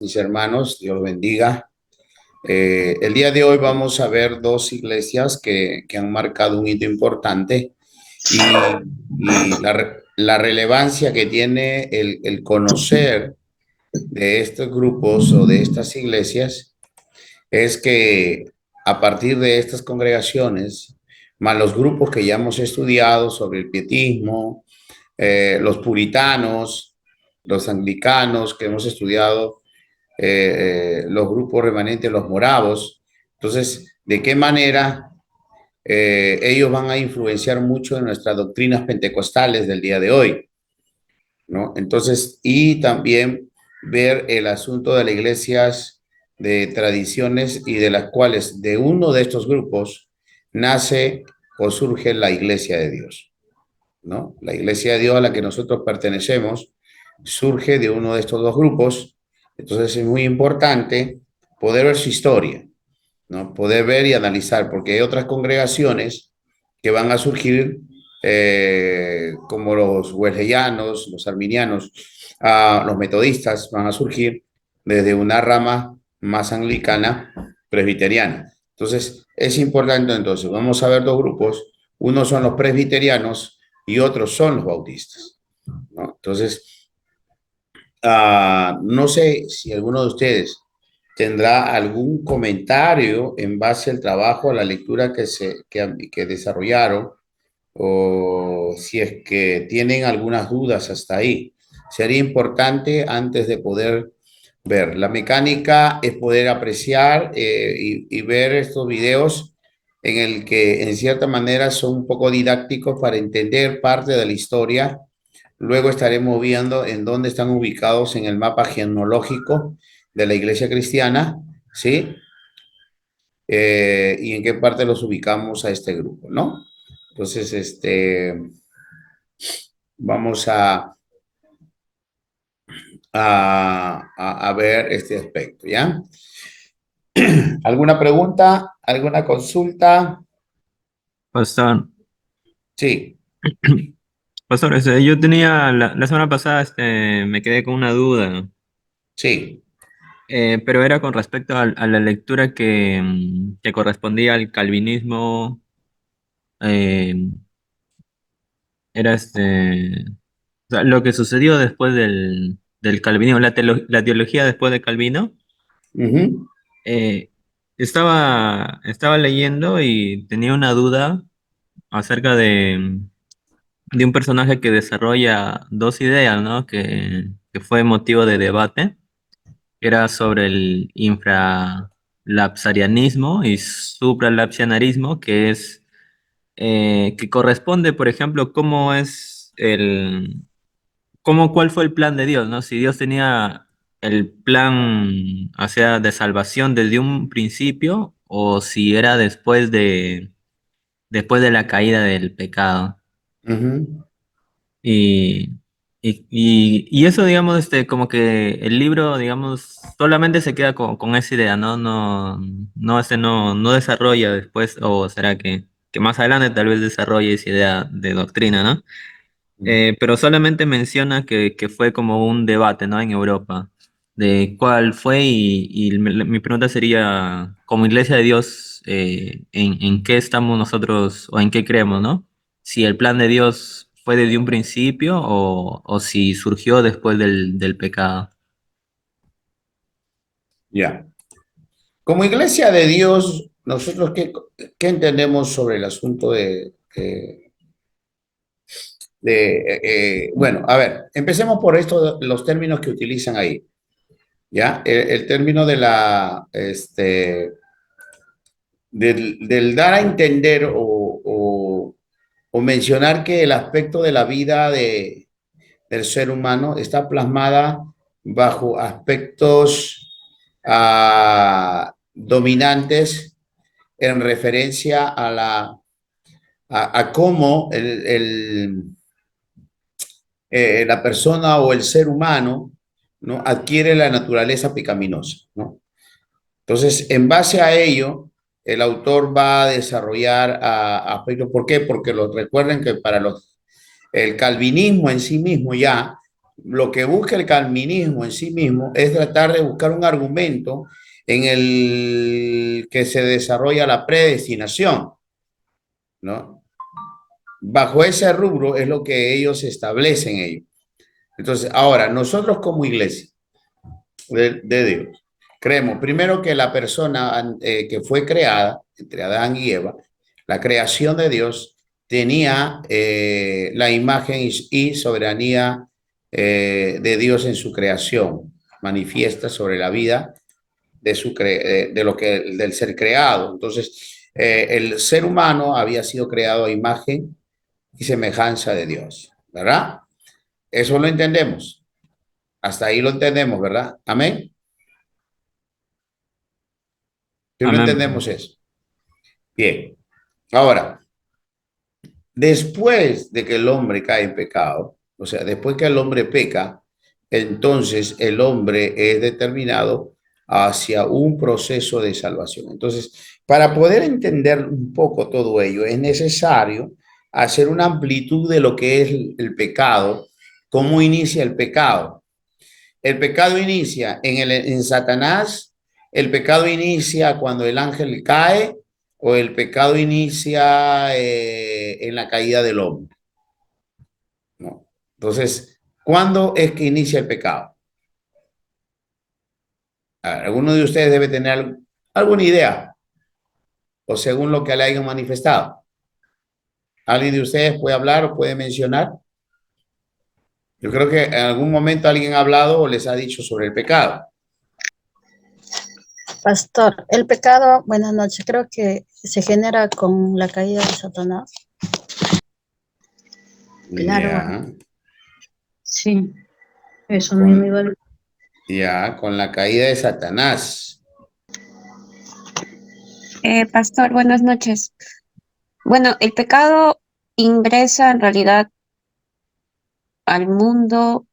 mis hermanos, Dios los bendiga. El día de hoy vamos a ver dos iglesias que han marcado un hito importante y la relevancia que tiene el conocer de estos grupos o de estas iglesias es que a partir de estas congregaciones, más los grupos que ya hemos estudiado sobre el pietismo, los puritanos, los anglicanos que hemos estudiado, los grupos remanentes, los moravos. Entonces, ¿de qué manera ellos van a influenciar mucho en nuestras doctrinas pentecostales del día de hoy? ¿No? Entonces, y también ver el asunto de las iglesias de tradiciones y de las cuales de uno de estos grupos nace o surge la iglesia de Dios, ¿no? La iglesia de Dios a la que nosotros pertenecemos surge de uno de estos dos grupos. Entonces es muy importante poder ver su historia, ¿no? Poder ver y analizar, porque hay otras congregaciones que van a surgir, como los wesleyanos, los arminianos, los metodistas, van a surgir desde una rama más anglicana, presbiteriana. Entonces, es importante, entonces, vamos a ver dos grupos. Unos son los presbiterianos y otros son los bautistas, ¿no? Entonces, no sé si alguno de ustedes tendrá algún comentario en base al trabajo, a la lectura que desarrollaron, o si es que tienen algunas dudas hasta ahí. Sería importante antes de poder ver. La mecánica es poder apreciar y ver estos videos en el que en cierta manera son un poco didácticos para entender parte de la historia. Luego estaremos viendo en dónde están ubicados en el mapa genealógico de la iglesia cristiana, ¿sí? Y en qué parte los ubicamos a este grupo, ¿no? Entonces, vamos a ver este aspecto, ¿ya? ¿Alguna pregunta? ¿Alguna consulta? Pastor, Sí, pastor, yo tenía la semana pasada, me quedé con una duda, ¿no? sí. Pero era con respecto a la lectura que correspondía al calvinismo, eh, era o sea, lo que sucedió después del calvinismo, la teología después de Calvino. Ujú. eh, estaba leyendo y tenía una duda acerca de un personaje que desarrolla dos ideas, ¿no? Que fue motivo de debate. Era sobre el infralapsarianismo y supralapsarianismo, que corresponde, por ejemplo, cuál fue el plan de Dios, ¿no? Si Dios tenía el plan, o sea, de salvación desde un principio, o si era después de la caída del pecado. Ujú. Y, y eso, digamos, como que el libro, digamos, solamente se queda con esa idea, ¿no? No desarrolla después, o será que más adelante tal vez desarrolle esa idea de doctrina, ¿no? Pero solamente menciona que fue como un debate, ¿no? En Europa, de cuál fue, y mi pregunta sería, como Iglesia de Dios, ¿en qué estamos nosotros o en qué creemos, ¿no? Si el plan de Dios fue desde un principio o si surgió después del pecado. Ya. Como iglesia de Dios, nosotros, ¿qué entendemos sobre el asunto bueno, a ver, empecemos por esto, los términos que utilizan ahí, ¿ya? El término del dar a entender o mencionar que el aspecto de la vida del ser humano está plasmada bajo aspectos dominantes en referencia a cómo la persona o el ser humano, ¿no? Adquiere la naturaleza pecaminosa, ¿no? Entonces, en base a ello, el autor va a desarrollar aspectos. ¿Por qué? Porque recuerden que para el calvinismo en sí mismo ya lo que busca el calvinismo en sí mismo es tratar de buscar un argumento en el que se desarrolla la predestinación, ¿no? Bajo ese rubro es lo que ellos establecen ellos. Entonces, ahora, nosotros como iglesia de Dios, creemos primero que la persona que fue creada, entre Adán y Eva, la creación de Dios tenía la imagen y soberanía de Dios en su creación, manifiesta sobre la vida de lo que, del ser creado. Entonces, el ser humano había sido creado a imagen y semejanza de Dios, ¿verdad? Eso lo entendemos. Hasta ahí lo entendemos, ¿verdad? Amén. Si lo Amén. entendemos eso. Bien. Ahora, después de que el hombre cae en pecado, o sea, después que el hombre peca, entonces el hombre es determinado hacia un proceso de salvación. Entonces, para poder entender un poco todo ello, es necesario hacer una amplitud de lo que es el pecado, cómo inicia el pecado. El pecado inicia en Satanás, el pecado inicia cuando el ángel cae o el pecado inicia en la caída del hombre, ¿no? Entonces, ¿cuándo es que inicia el pecado? Alguno de ustedes debe tener alguna idea o según lo que le hayan manifestado. ¿Alguien de ustedes puede hablar o puede mencionar? Yo creo que en algún momento alguien ha hablado o les ha dicho sobre el pecado. Pastor, el pecado, buenas noches, creo que se genera con la caída de Satanás. Claro, Ya, sí, eso mismo con, iba a... con la caída de Satanás. Pastor, buenas noches. Bueno, el pecado ingresa en realidad al mundo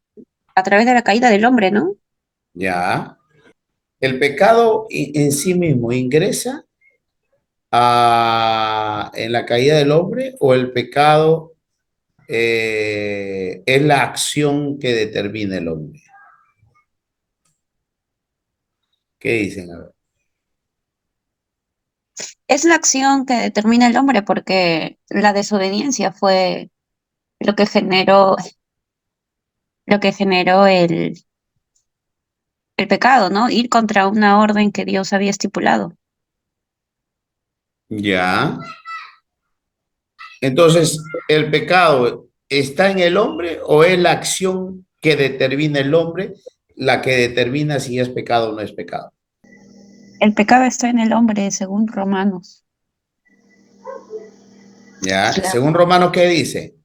a través de la caída del hombre, ¿no? Ya. El pecado en sí mismo ingresa en la caída del hombre o el pecado es la acción que determina el hombre. ¿Qué dicen? A ver. Es la acción que determina el hombre porque la desobediencia fue lo que generó el pecado, ¿no? Ir contra una orden que Dios había estipulado. Ya. Entonces, ¿el pecado está en el hombre o es la acción que determina el hombre la que determina si es pecado o no es pecado? El pecado está en el hombre, según Romanos. Ya. Claro. Según Romanos, ¿qué dice?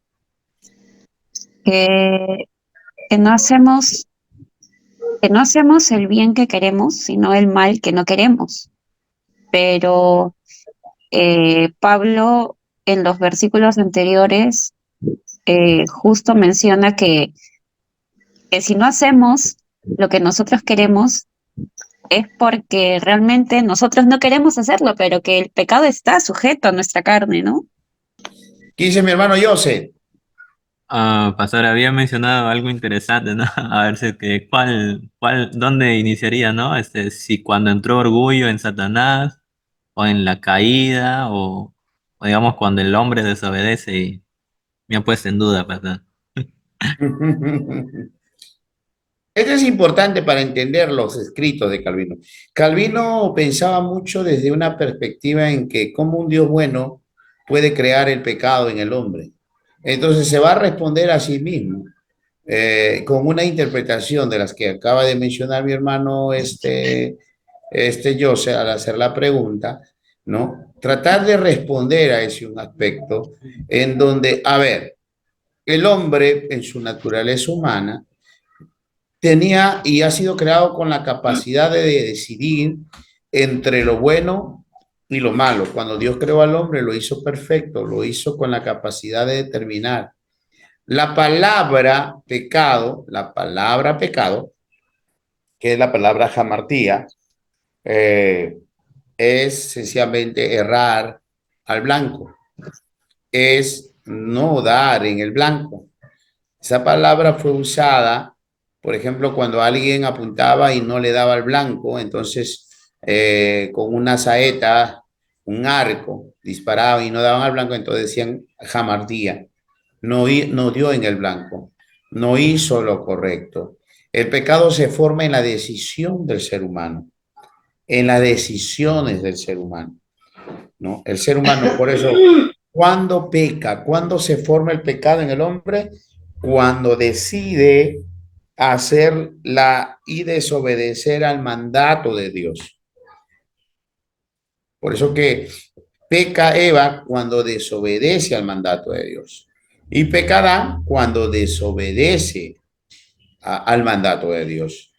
Que, que no hacemos, que no hacemos el bien que queremos, sino el mal que no queremos. Pero Pablo en los versículos anteriores justo menciona que si no hacemos lo que nosotros queremos es porque realmente nosotros no queremos hacerlo, pero que el pecado está sujeto a nuestra carne, ¿no? ¿Qué dice mi hermano José? Pastor, había mencionado algo interesante, ¿no? A ver si que dónde iniciaría, ¿no? Si cuando entró orgullo en Satanás, o en la caída, o digamos cuando el hombre desobedece y me ha puesto en duda, ¿verdad? Esto es importante para entender los escritos de Calvino. Calvino pensaba mucho desde una perspectiva en que cómo un Dios bueno puede crear el pecado en el hombre. Entonces se va a responder a sí mismo con una interpretación de las que acaba de mencionar mi hermano José al hacer la pregunta, ¿no? Tratar de responder a ese un aspecto en donde, a ver, el hombre en su naturaleza humana tenía y ha sido creado con la capacidad de decidir entre lo bueno y lo malo. Cuando Dios creó al hombre, lo hizo perfecto, lo hizo con la capacidad de determinar. La palabra pecado, que es la palabra jamartía, eh, es sencillamente errar al blanco, es no dar en el blanco. Esa palabra fue usada, por ejemplo, cuando alguien apuntaba y no le daba al blanco, entonces con una saeta, un arco, disparaba y no daban al blanco, entonces decían jamardía, no dio en el blanco, no hizo lo correcto. El pecado se forma en la decisión del ser humano, en las decisiones del ser humano, ¿no? El ser humano, por eso, cuando peca, cuando se forma el pecado en el hombre, cuando decide hacerla y desobedecer al mandato de Dios. Por eso que peca Eva cuando desobedece al mandato de Dios. Y peca Adán cuando desobedece al mandato de Dios.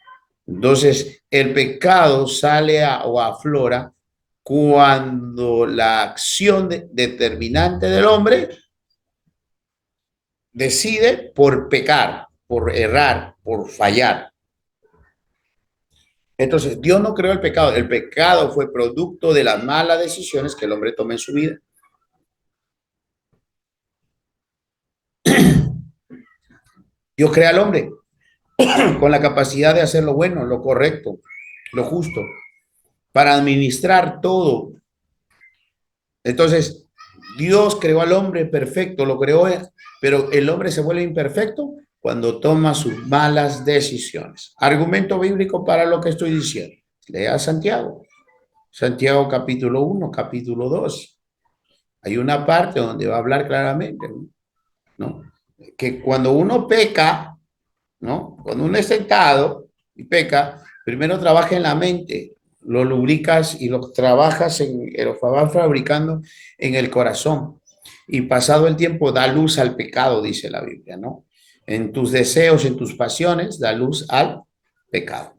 Entonces, el pecado sale o aflora cuando la acción determinante del hombre decide por pecar, por errar, por fallar. Entonces, Dios no creó el pecado fue producto de las malas decisiones que el hombre toma en su vida. Dios crea al hombre con la capacidad de hacer lo bueno, lo correcto, lo justo, para administrar todo. Entonces, Dios creó al hombre perfecto, lo creó, pero el hombre se vuelve imperfecto cuando toma sus malas decisiones. Argumento bíblico para lo que estoy diciendo. Lea Santiago. Santiago capítulo 1, capítulo 2. Hay una parte donde va a hablar claramente, ¿no? Que cuando uno peca, ¿no? Cuando uno es tentado y peca, primero trabaja en la mente, lo lubricas y lo trabajas lo vas fabricando en el corazón. Y pasado el tiempo da luz al pecado, dice la Biblia, ¿no? En tus deseos, en tus pasiones, da luz al pecado.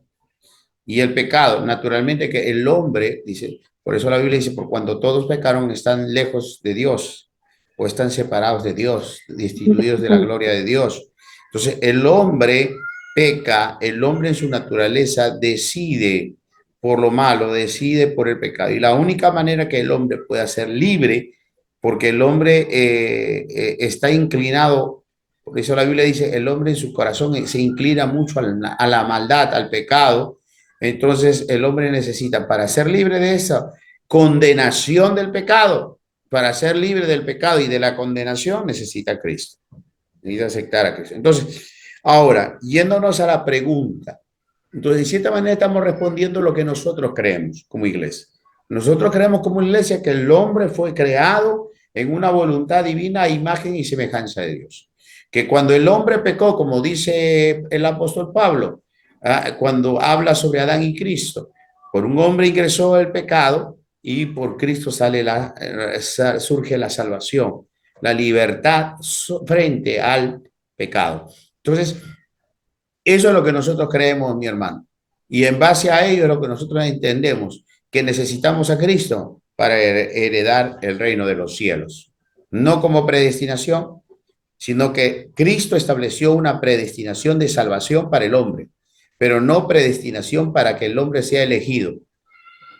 Y el pecado, naturalmente que el hombre, dice, por eso la Biblia dice, por cuando todos pecaron están lejos de Dios o están separados de Dios, destituidos de la gloria de Dios. Entonces, el hombre peca, el hombre en su naturaleza decide por lo malo, decide por el pecado. Y la única manera que el hombre pueda ser libre, porque el hombre está inclinado, por eso la Biblia dice, el hombre en su corazón se inclina mucho a la maldad, al pecado. Entonces, el hombre necesita, para ser libre de esa condenación del pecado, para ser libre del pecado y de la condenación, necesita a Cristo. Necesita aceptar a Cristo. Entonces, ahora, yéndonos a la pregunta, entonces, de cierta manera estamos respondiendo lo que nosotros creemos como iglesia. Nosotros creemos como iglesia que el hombre fue creado en una voluntad divina a imagen y semejanza de Dios. Que cuando el hombre pecó, como dice el apóstol Pablo, cuando habla sobre Adán y Cristo, por un hombre ingresó el pecado y por Cristo surge la salvación, la libertad frente al pecado. Entonces, eso es lo que nosotros creemos, mi hermano. Y en base a ello es lo que nosotros entendemos, que necesitamos a Cristo para heredar el reino de los cielos. No como predestinación, sino que Cristo estableció una predestinación de salvación para el hombre, pero no predestinación para que el hombre sea elegido.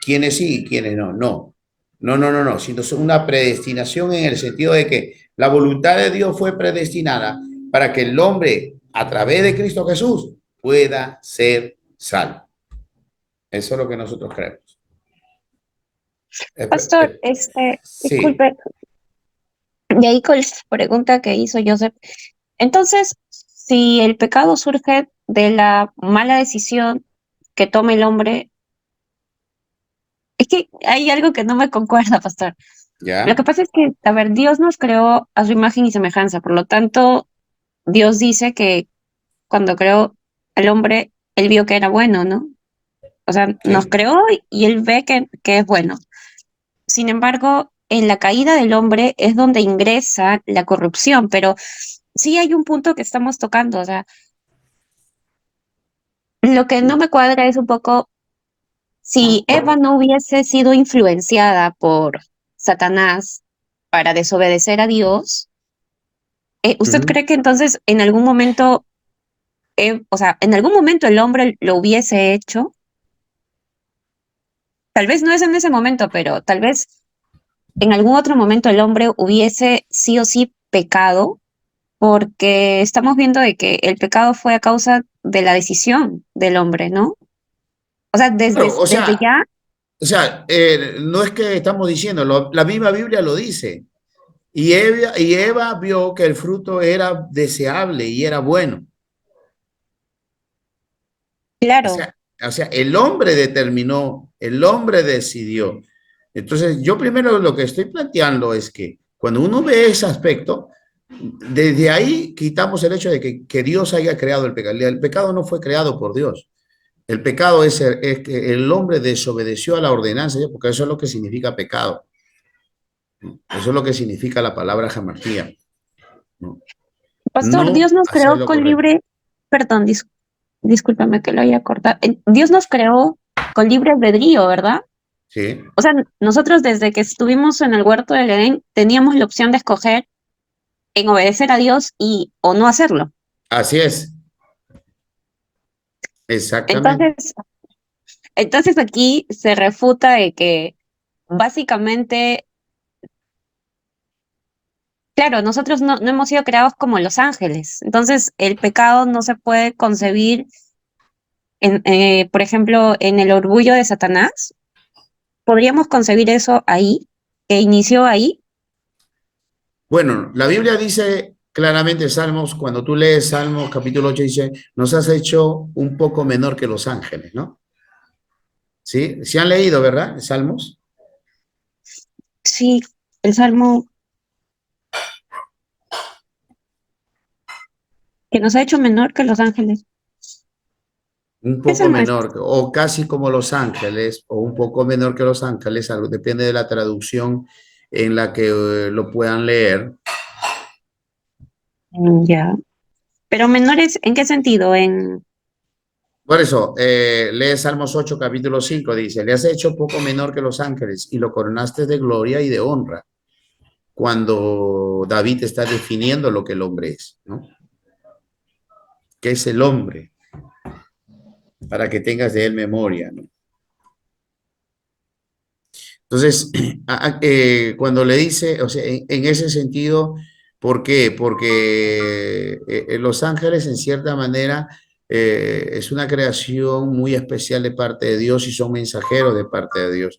¿Quiénes sí y quiénes no? No. No, sino una predestinación en el sentido de que la voluntad de Dios fue predestinada para que el hombre, a través de Cristo Jesús, pueda ser salvo. Eso es lo que nosotros creemos. Pastor, Sí. disculpe, y ahí con la pregunta que hizo Joseph, entonces, si el pecado surge de la mala decisión que toma el hombre, es que hay algo que no me concuerda, pastor. ¿Ya? Lo que pasa es que, a ver, Dios nos creó a su imagen y semejanza, por lo tanto, Dios dice que cuando creó al hombre, él vio que era bueno, ¿no? O sea, Sí. nos creó y él ve que es bueno. Sin embargo, en la caída del hombre es donde ingresa la corrupción, pero sí hay un punto que estamos tocando, o sea, lo que no me cuadra es un poco, si Eva no hubiese sido influenciada por Satanás para desobedecer a Dios, ¿usted cree que entonces en algún momento, o sea, en algún momento el hombre lo hubiese hecho? Tal vez no es en ese momento, pero tal vez en algún otro momento el hombre hubiese sí o sí pecado. porque estamos viendo de que el pecado fue a causa de la decisión del hombre, ¿no? O sea, Claro, desde ya, no es que estamos diciendo, la misma Biblia lo dice. Y Eva vio que el fruto era deseable y era bueno. O claro, sea, o sea, el hombre determinó, el hombre decidió. Entonces, yo primero lo que estoy planteando es que cuando uno ve ese aspecto, desde ahí quitamos el hecho de que Dios haya creado el pecado. El pecado no fue creado por Dios. El pecado es que el hombre desobedeció a la ordenanza, porque eso es lo que significa pecado. Eso es lo que significa la palabra jamartía. No, pastor, no Dios nos hacer creó lo con correcto. libre, perdón, discúlpame que lo haya cortado. Dios nos creó con libre albedrío, ¿verdad? Sí, O sea, nosotros desde que estuvimos en el huerto del Edén teníamos la opción de escoger en obedecer a Dios y o no hacerlo. así es, exactamente. Entonces, entonces aquí se refuta de que básicamente, claro, nosotros no hemos sido creados como los ángeles. Entonces, el pecado no se puede concebir por ejemplo, en el orgullo de Satanás. ¿Podríamos concebir eso ahí, que inició ahí? Bueno, la Biblia dice claramente, Salmos, cuando tú lees Salmos capítulo 8 dice, nos has hecho un poco menor que los ángeles, ¿no? ¿Sí? ¿Se han leído, verdad? Salmos. Sí, el Salmo que nos ha hecho menor que los ángeles. Un ¿Qué poco Salmo es? menor, o casi como los ángeles, o un poco menor que los ángeles, algo, depende de la traducción en la que lo puedan leer. Ya. Pero menores, ¿en qué sentido? Por eso, lee Salmos 8, capítulo 5, dice, le has hecho poco menor que los ángeles y lo coronaste de gloria y de honra, cuando David está definiendo lo que el hombre es, ¿no? ¿Qué es el hombre? Para que tengas de él memoria, ¿no? Entonces, cuando le dice, o sea, en ese sentido, ¿por qué? Porque Los Ángeles, en cierta manera, es una creación muy especial de parte de Dios y son mensajeros de parte de Dios,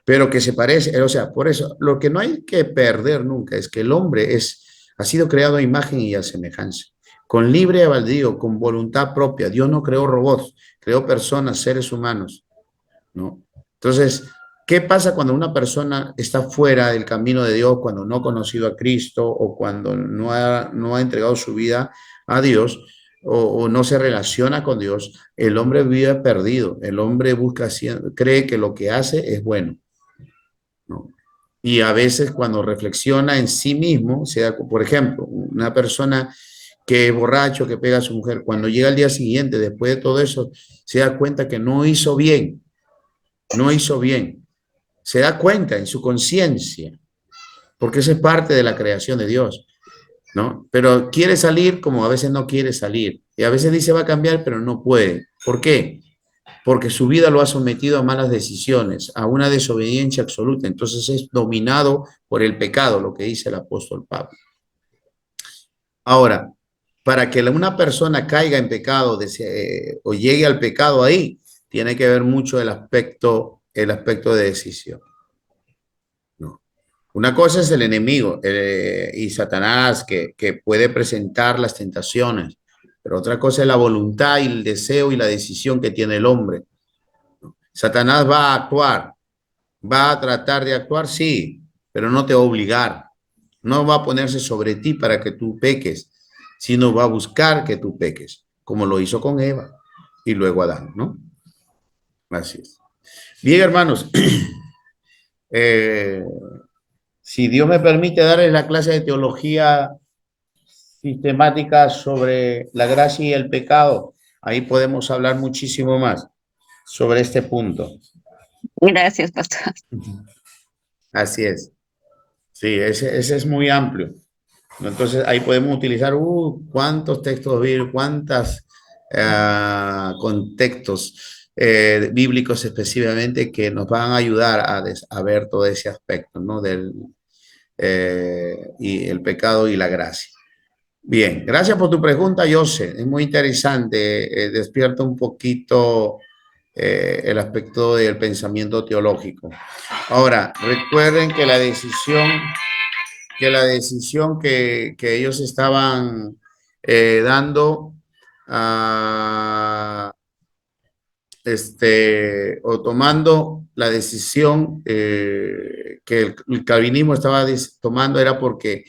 pero que se parece, o sea, por eso, lo que no hay que perder nunca es que el hombre ha sido creado a imagen y a semejanza, con libre albedrío, con voluntad propia. Dios no creó robots, creó personas, seres humanos, ¿no? Entonces, ¿qué pasa cuando una persona está fuera del camino de Dios, cuando no ha conocido a Cristo o cuando no ha entregado su vida a Dios o no se relaciona con Dios? El hombre vive perdido, el hombre cree que lo que hace es bueno, ¿no? Y a veces cuando reflexiona en sí mismo, por ejemplo, una persona que es borracho, que pega a su mujer, cuando llega al día siguiente, después de todo eso, se da cuenta que no hizo bien, no hizo bien. Se da cuenta en su conciencia, porque eso es parte de la creación de Dios, ¿no? Pero quiere salir como a veces no quiere salir. Y a veces dice va a cambiar, pero no puede. ¿Por qué? Porque su vida lo ha sometido a malas decisiones, a una desobediencia absoluta. Entonces es dominado por el pecado, lo que dice el apóstol Pablo. Ahora, para que una persona caiga en pecado o llegue al pecado ahí, tiene que ver mucho el aspecto de decisión, ¿no? Una cosa es el enemigo y Satanás que puede presentar las tentaciones, pero otra cosa es la voluntad y el deseo y la decisión que tiene el hombre. Satanás va a actuar, va a tratar de actuar, sí, pero no te va a obligar, no va a ponerse sobre ti para que tú peques, sino va a buscar que tú peques, como lo hizo con Eva y luego Adán, ¿no? Así es. Bien, hermanos, eh, si Dios me permite darles la clase de teología sistemática sobre la gracia y el pecado, ahí podemos hablar muchísimo más sobre este punto. Gracias, pastor. Así es. Sí, ese es muy amplio. Entonces ahí podemos utilizar cuántos textos bíblicos, cuántos contextos bíblicos específicamente que nos van a ayudar a ver todo ese aspecto, ¿no? Y el pecado y la gracia. Bien, gracias por tu pregunta, José. Es muy interesante, despierta un poquito el aspecto del pensamiento teológico. Ahora, recuerden que la decisión que ellos estaban dando o tomando la decisión que el calvinismo estaba tomando era porque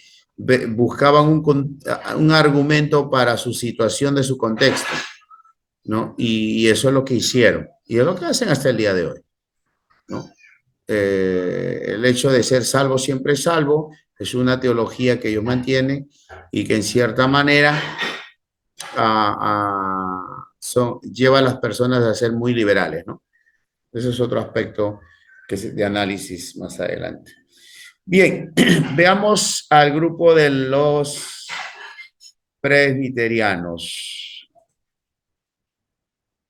buscaban un argumento para su situación de su contexto, ¿no? Y eso es lo que hicieron. Y es lo que hacen hasta el día de hoy, ¿no? El hecho de ser salvo siempre salvo es una teología que ellos mantienen y que en cierta manera lleva a las personas a ser muy liberales, ¿no? Ese es otro aspecto de análisis más adelante. Bien, veamos al grupo de los presbiterianos.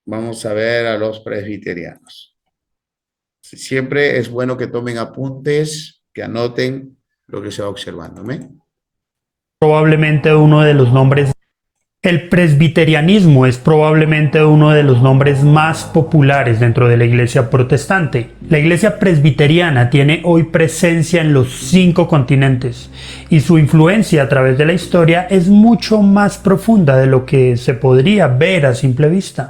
Vamos a ver a los presbiterianos. Siempre es bueno que tomen apuntes, que anoten lo que se va observando. Probablemente uno de los nombres. El presbiterianismo es probablemente uno de los nombres más populares dentro de la iglesia protestante. La iglesia presbiteriana tiene hoy presencia en los 5 continentes y su influencia a través de la historia es mucho más profunda de lo que se podría ver a simple vista.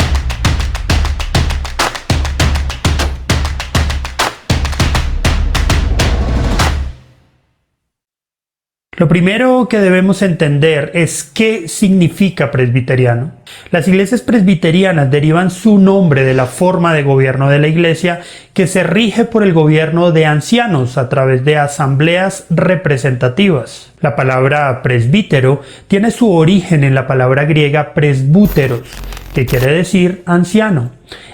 Lo primero que debemos entender es qué significa presbiteriano. Las iglesias presbiterianas derivan su nombre de la forma de gobierno de la iglesia que se rige por el gobierno de ancianos a través de asambleas representativas. La palabra presbítero tiene su origen en la palabra griega presbúteros, que quiere decir anciano,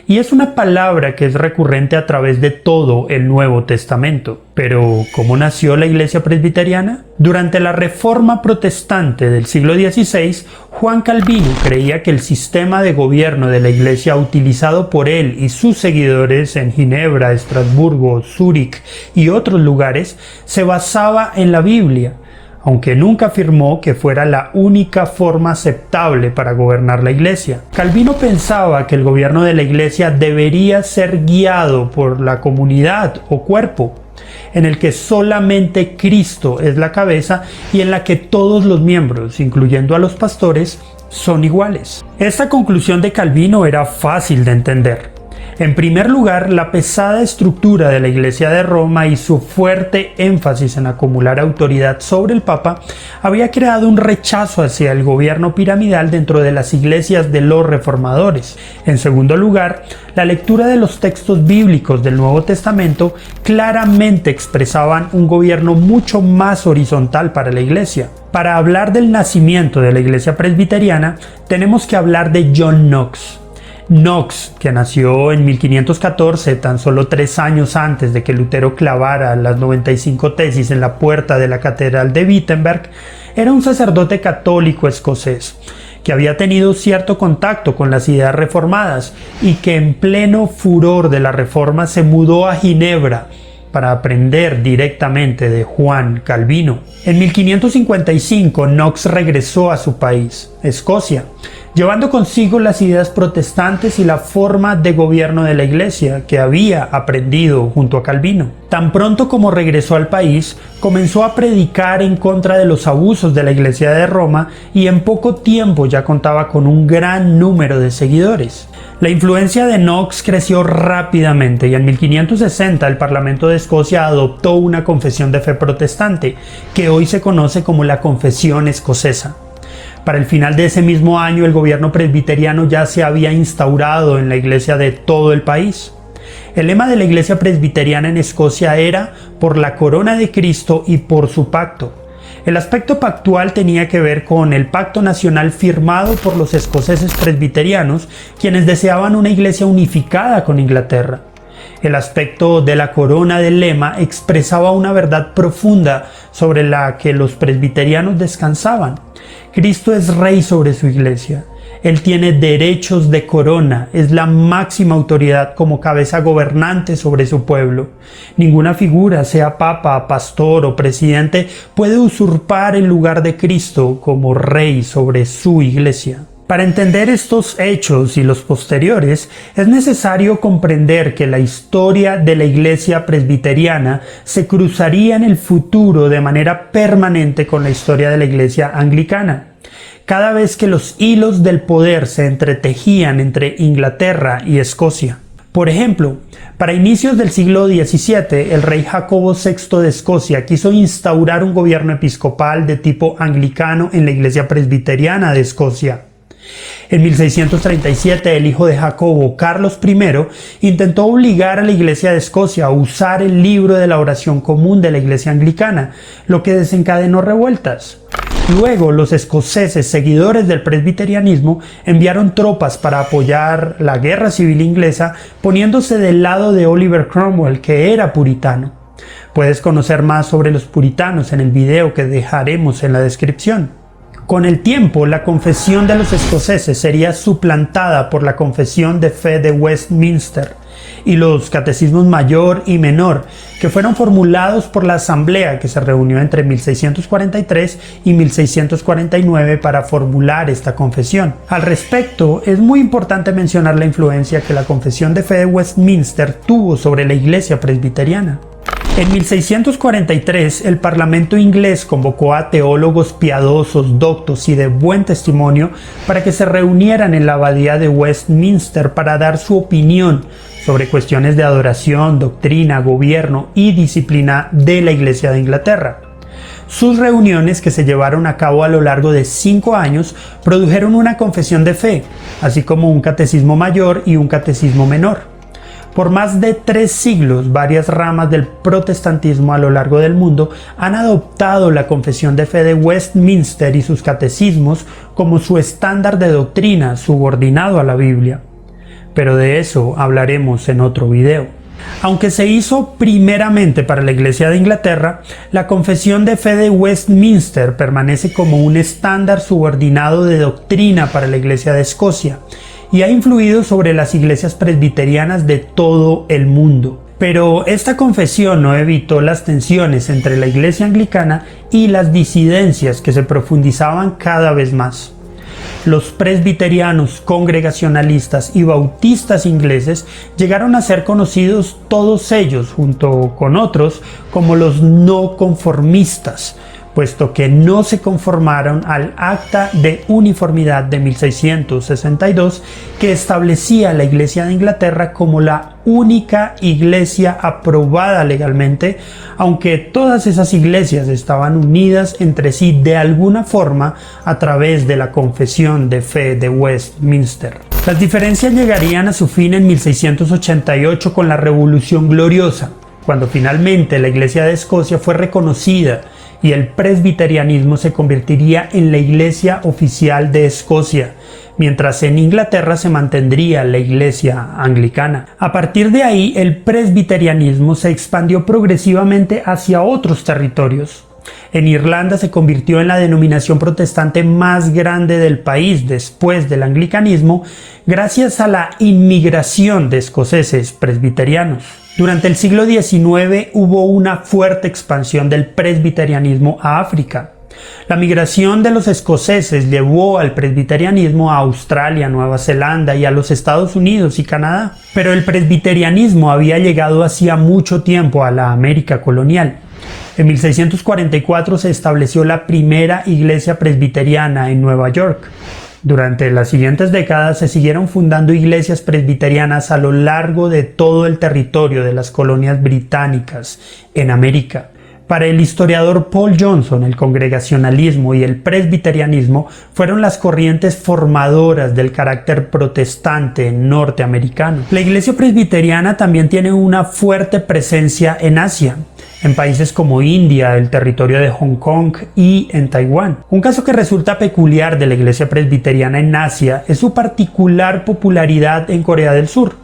y es una palabra que es recurrente a través de todo el Nuevo Testamento. Pero, ¿cómo nació la iglesia presbiteriana? Durante la Reforma Protestante del siglo XVI, Juan Calvino creía que el sistema de gobierno de la iglesia utilizado por él y sus seguidores en Ginebra, Estrasburgo, Zúrich y otros lugares se basaba en la Biblia, aunque nunca afirmó que fuera la única forma aceptable para gobernar la iglesia. Calvino pensaba que el gobierno de la iglesia debería ser guiado por la comunidad o cuerpo, en el que solamente Cristo es la cabeza y en la que todos los miembros, incluyendo a los pastores, son iguales. Esta conclusión de Calvino era fácil de entender. En primer lugar, la pesada estructura de la Iglesia de Roma y su fuerte énfasis en acumular autoridad sobre el Papa había creado un rechazo hacia el gobierno piramidal dentro de las iglesias de los reformadores. En segundo lugar, la lectura de los textos bíblicos del Nuevo Testamento claramente expresaban un gobierno mucho más horizontal para la Iglesia. Para hablar del nacimiento de la Iglesia presbiteriana, tenemos que hablar de John Knox. Knox, que nació en 1514, tan solo 3 años antes de que Lutero clavara las 95 tesis en la puerta de la catedral de Wittenberg, era un sacerdote católico escocés que había tenido cierto contacto con las ideas reformadas y que en pleno furor de la reforma se mudó a Ginebra para aprender directamente de Juan Calvino. En 1555 Knox regresó a su país, Escocia, llevando consigo las ideas protestantes y la forma de gobierno de la iglesia que había aprendido junto a Calvino. Tan pronto como regresó al país, comenzó a predicar en contra de los abusos de la iglesia de Roma y en poco tiempo ya contaba con un gran número de seguidores. La influencia de Knox creció rápidamente y en 1560 el Parlamento de Escocia adoptó una confesión de fe protestante, que hoy se conoce como la Confesión Escocesa. Para el final de ese mismo año, el gobierno presbiteriano ya se había instaurado en la iglesia de todo el país. El lema de la iglesia presbiteriana en Escocia era "por la corona de Cristo y por su pacto". El aspecto pactual tenía que ver con el pacto nacional firmado por los escoceses presbiterianos, quienes deseaban una iglesia unificada con Inglaterra. El aspecto de la corona del lema expresaba una verdad profunda sobre la que los presbiterianos descansaban. Cristo es rey sobre su iglesia. Él tiene derechos de corona, es la máxima autoridad como cabeza gobernante sobre su pueblo. Ninguna figura, sea papa, pastor o presidente, puede usurpar el lugar de Cristo como rey sobre su iglesia. Para entender estos hechos y los posteriores, es necesario comprender que la historia de la iglesia presbiteriana se cruzaría en el futuro de manera permanente con la historia de la iglesia anglicana. Cada vez que los hilos del poder se entretejían entre Inglaterra y Escocia. Por ejemplo, para inicios del siglo XVII, el rey Jacobo VI de Escocia quiso instaurar un gobierno episcopal de tipo anglicano en la iglesia presbiteriana de Escocia. En 1637, el hijo de Jacobo, Carlos I, intentó obligar a la Iglesia de Escocia a usar el libro de la oración común de la Iglesia anglicana, lo que desencadenó revueltas. Luego, los escoceses, seguidores del presbiterianismo, enviaron tropas para apoyar la guerra civil inglesa, poniéndose del lado de Oliver Cromwell, que era puritano. Puedes conocer más sobre los puritanos en el video que dejaremos en la descripción. Con el tiempo, la confesión de los escoceses sería suplantada por la Confesión de Fe de Westminster y los catecismos mayor y menor, que fueron formulados por la Asamblea que se reunió entre 1643 y 1649 para formular esta confesión. Al respecto, es muy importante mencionar la influencia que la Confesión de Fe de Westminster tuvo sobre la Iglesia presbiteriana. En 1643, el Parlamento inglés convocó a teólogos piadosos, doctos y de buen testimonio para que se reunieran en la abadía de Westminster para dar su opinión sobre cuestiones de adoración, doctrina, gobierno y disciplina de la Iglesia de Inglaterra. Sus reuniones, que se llevaron a cabo a lo largo de 5 años, produjeron una confesión de fe, así como un catecismo mayor y un catecismo menor. Por más de 3 siglos, varias ramas del protestantismo a lo largo del mundo han adoptado la Confesión de Fe de Westminster y sus catecismos como su estándar de doctrina subordinado a la Biblia. Pero de eso hablaremos en otro video. Aunque se hizo primeramente para la Iglesia de Inglaterra, la Confesión de Fe de Westminster permanece como un estándar subordinado de doctrina para la Iglesia de Escocia y ha influido sobre las iglesias presbiterianas de todo el mundo. Pero esta confesión no evitó las tensiones entre la iglesia anglicana y las disidencias que se profundizaban cada vez más. Los presbiterianos, congregacionalistas y bautistas ingleses llegaron a ser conocidos todos ellos, junto con otros, como los no conformistas, puesto que no se conformaron al Acta de Uniformidad de 1662, que establecía a la Iglesia de Inglaterra como la única iglesia aprobada legalmente, aunque todas esas iglesias estaban unidas entre sí de alguna forma a través de la Confesión de Fe de Westminster. Las diferencias llegarían a su fin en 1688 con la Revolución Gloriosa, cuando finalmente la Iglesia de Escocia fue reconocida y el presbiterianismo se convertiría en la iglesia oficial de Escocia, mientras en Inglaterra se mantendría la iglesia anglicana. A partir de ahí, el presbiterianismo se expandió progresivamente hacia otros territorios. En Irlanda se convirtió en la denominación protestante más grande del país después del anglicanismo, gracias a la inmigración de escoceses presbiterianos. Durante el siglo XIX hubo una fuerte expansión del presbiterianismo a África. La migración de los escoceses llevó al presbiterianismo a Australia, Nueva Zelanda y a los Estados Unidos y Canadá. Pero el presbiterianismo había llegado hacía mucho tiempo a la América colonial. En 1644 se estableció la primera iglesia presbiteriana en Nueva York. Durante las siguientes décadas se siguieron fundando iglesias presbiterianas a lo largo de todo el territorio de las colonias británicas en América. Para el historiador Paul Johnson, el congregacionalismo y el presbiterianismo fueron las corrientes formadoras del carácter protestante norteamericano. La iglesia presbiteriana también tiene una fuerte presencia en Asia, en países como India, el territorio de Hong Kong y en Taiwán. Un caso que resulta peculiar de la iglesia presbiteriana en Asia es su particular popularidad en Corea del Sur.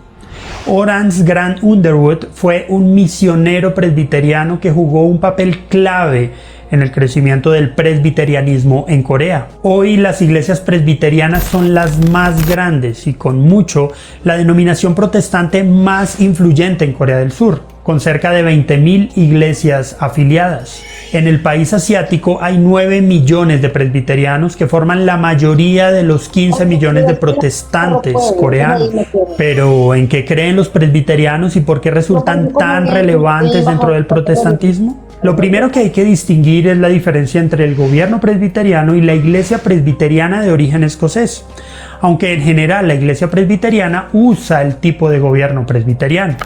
Orange Grant Underwood fue un misionero presbiteriano que jugó un papel clave en el crecimiento del presbiterianismo en Corea. Hoy las iglesias presbiterianas son las más grandes y con mucho la denominación protestante más influyente en Corea del Sur, con cerca de 20.000 iglesias afiliadas. En el país asiático hay 9 millones de presbiterianos que forman la mayoría de los 15 millones de protestantes coreanos. Pero ¿en qué creen los presbiterianos y por qué resultan tan relevantes dentro del protestantismo? Lo primero que hay que distinguir es la diferencia entre el gobierno presbiteriano y la iglesia presbiteriana de origen escocés, aunque en general la iglesia presbiteriana usa el tipo de gobierno presbiteriano.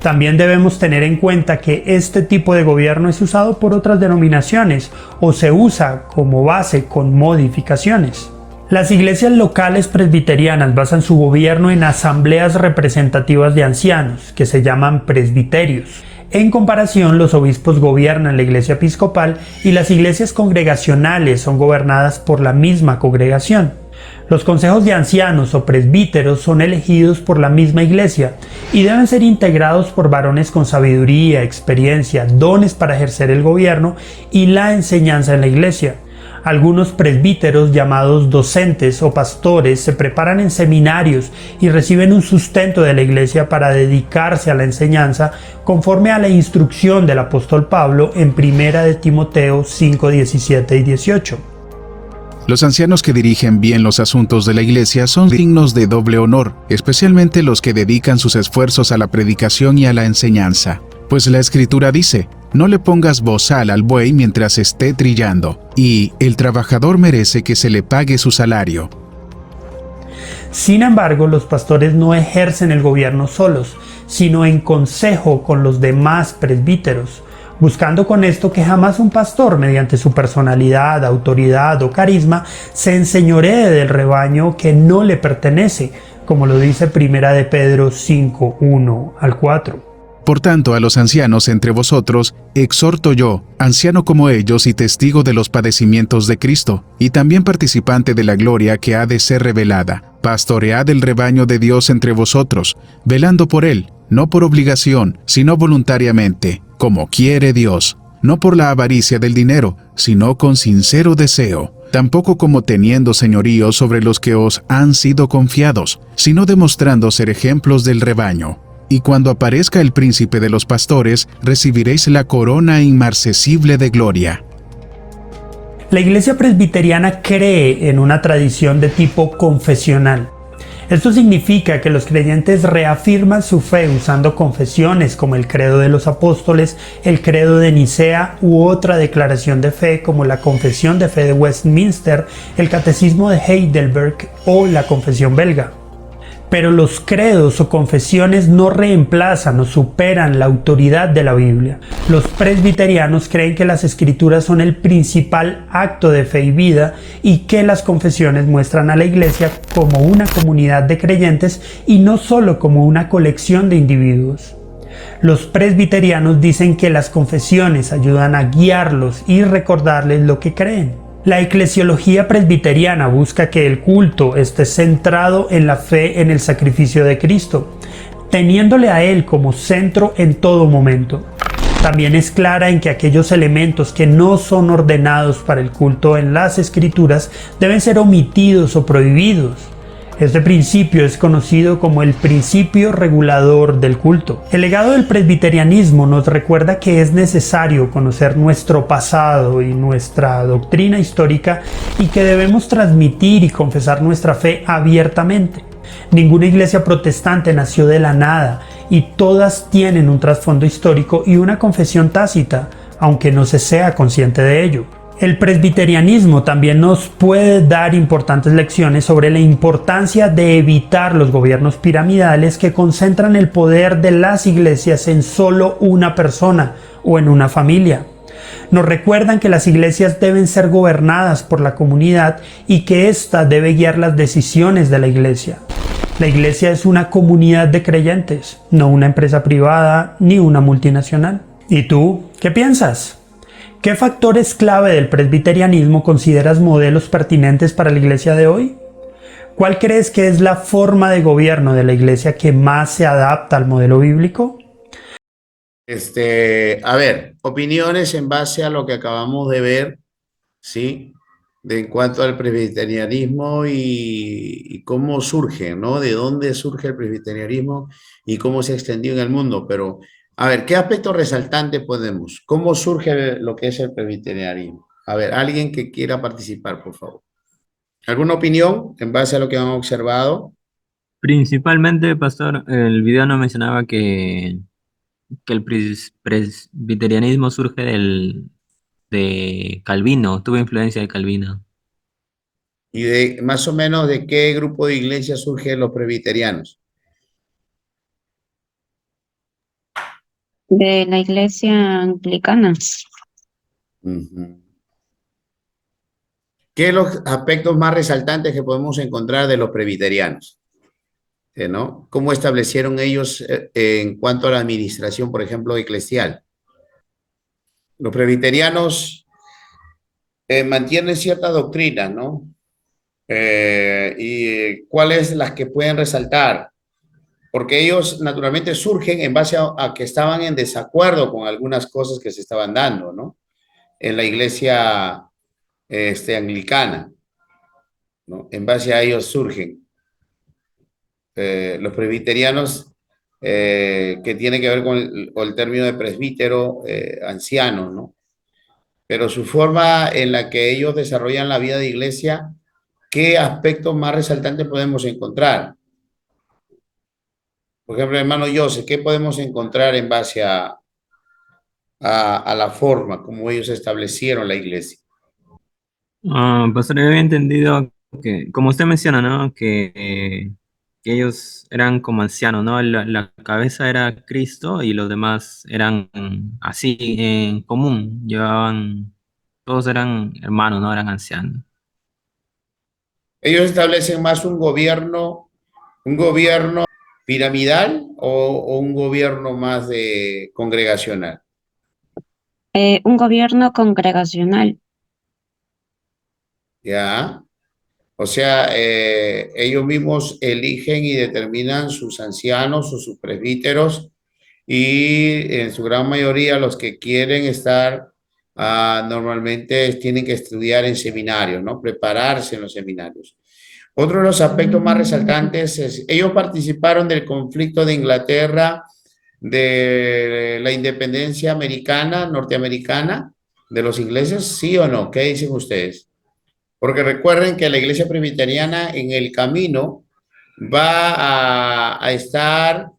También debemos tener en cuenta que este tipo de gobierno es usado por otras denominaciones o se usa como base con modificaciones. Las iglesias locales presbiterianas basan su gobierno en asambleas representativas de ancianos, que se llaman presbiterios. En comparación, los obispos gobiernan la iglesia episcopal y las iglesias congregacionales son gobernadas por la misma congregación. Los consejos de ancianos o presbíteros son elegidos por la misma iglesia y deben ser integrados por varones con sabiduría, experiencia, dones para ejercer el gobierno y la enseñanza en la iglesia. Algunos presbíteros llamados docentes o pastores se preparan en seminarios y reciben un sustento de la iglesia para dedicarse a la enseñanza conforme a la instrucción del apóstol Pablo en 1 de Timoteo 5, 17 y 18. Los ancianos que dirigen bien los asuntos de la iglesia son dignos de doble honor, especialmente los que dedican sus esfuerzos a la predicación y a la enseñanza. Pues la Escritura dice, no le pongas bozal al buey mientras esté trillando, y el trabajador merece que se le pague su salario. Sin embargo, los pastores no ejercen el gobierno solos, sino en consejo con los demás presbíteros, buscando con esto que jamás un pastor, mediante su personalidad, autoridad o carisma, se enseñoree del rebaño que no le pertenece, como lo dice 1 de Pedro 5, 1 al 4. Por tanto, a los ancianos entre vosotros, exhorto yo, anciano como ellos y testigo de los padecimientos de Cristo, y también participante de la gloria que ha de ser revelada. Pastoread el rebaño de Dios entre vosotros, velando por él, no por obligación, sino voluntariamente, como quiere Dios, no por la avaricia del dinero, sino con sincero deseo, tampoco como teniendo señorío sobre los que os han sido confiados, sino demostrando ser ejemplos del rebaño. Y cuando aparezca el príncipe de los pastores, recibiréis la corona inmarcesible de gloria. La iglesia presbiteriana cree en una tradición de tipo confesional. Esto significa que los creyentes reafirman su fe usando confesiones como el credo de los apóstoles, el credo de Nicea u otra declaración de fe como la confesión de fe de Westminster, el catecismo de Heidelberg o la confesión belga. Pero los credos o confesiones no reemplazan o superan la autoridad de la Biblia. Los presbiterianos creen que las escrituras son el principal acto de fe y vida y que las confesiones muestran a la iglesia como una comunidad de creyentes y no solo como una colección de individuos. Los presbiterianos dicen que las confesiones ayudan a guiarlos y recordarles lo que creen. La eclesiología presbiteriana busca que el culto esté centrado en la fe en el sacrificio de Cristo, teniéndole a Él como centro en todo momento. También es clara en que aquellos elementos que no son ordenados para el culto en las Escrituras deben ser omitidos o prohibidos. Este principio es conocido como el principio regulador del culto. El legado del presbiterianismo nos recuerda que es necesario conocer nuestro pasado y nuestra doctrina histórica y que debemos transmitir y confesar nuestra fe abiertamente. Ninguna iglesia protestante nació de la nada y todas tienen un trasfondo histórico y una confesión tácita, aunque no se sea consciente de ello. El presbiterianismo también nos puede dar importantes lecciones sobre la importancia de evitar los gobiernos piramidales que concentran el poder de las iglesias en solo una persona o en una familia. Nos recuerdan que las iglesias deben ser gobernadas por la comunidad y que ésta debe guiar las decisiones de la iglesia. La iglesia es una comunidad de creyentes, no una empresa privada ni una multinacional. ¿Y tú, qué piensas? ¿Qué factores clave del presbiterianismo consideras modelos pertinentes para la iglesia de hoy? ¿Cuál crees que es la forma de gobierno de la iglesia que más se adapta al modelo bíblico? A ver, opiniones en base a lo que acabamos de ver, ¿sí? En cuanto al presbiterianismo y cómo surge, ¿no? De dónde surge el presbiterianismo y cómo se ha extendido en el mundo. Pero, a ver, ¿qué aspecto resaltante podemos? ¿Cómo surge lo que es el presbiterianismo? A ver, alguien que quiera participar, por favor. ¿Alguna opinión en base a lo que han observado? Principalmente, pastor, el video no mencionaba que el presbiterianismo surge de Calvino, tuvo influencia de Calvino. Y de más o menos de qué grupo de iglesias surgen los presbiterianos. De la iglesia anglicana. Ujú. ¿Qué son los aspectos más resaltantes que podemos encontrar de los presbiterianos? ¿No? ¿Cómo establecieron ellos en cuanto a la administración, por ejemplo, eclesial? Los presbiterianos mantienen cierta doctrina, ¿no? ¿Y cuáles las que pueden resaltar? Porque ellos naturalmente surgen en base a que estaban en desacuerdo con algunas cosas que se estaban dando, ¿no? En la iglesia anglicana, ¿no? En base a ellos surgen los presbiterianos, que tiene que ver con el término de presbítero, anciano, ¿no? Pero su forma en la que ellos desarrollan la vida de iglesia, ¿qué aspectos más resaltantes podemos encontrar? Por ejemplo, hermano José, ¿qué podemos encontrar en base a la forma como ellos establecieron la iglesia? Pastor, yo había entendido que, como usted menciona, ¿no? Que ellos eran como ancianos, ¿no? La cabeza era Cristo y los demás eran así, en común, llevaban, todos eran hermanos, ¿no? Eran ancianos. Ellos establecen más un gobierno piramidal o un gobierno más de congregacional. Un gobierno congregacional. ¿Ya? O sea, ellos mismos eligen y determinan sus ancianos o sus presbíteros y en su gran mayoría los que quieren estar normalmente tienen que estudiar en seminarios, ¿no? Prepararse en los seminarios. Otro de los aspectos más resaltantes es, ellos participaron del conflicto de Inglaterra, de la independencia americana, norteamericana, de los ingleses, ¿sí o no? ¿Qué dicen ustedes? Porque recuerden que la iglesia presbiteriana en el camino va a estar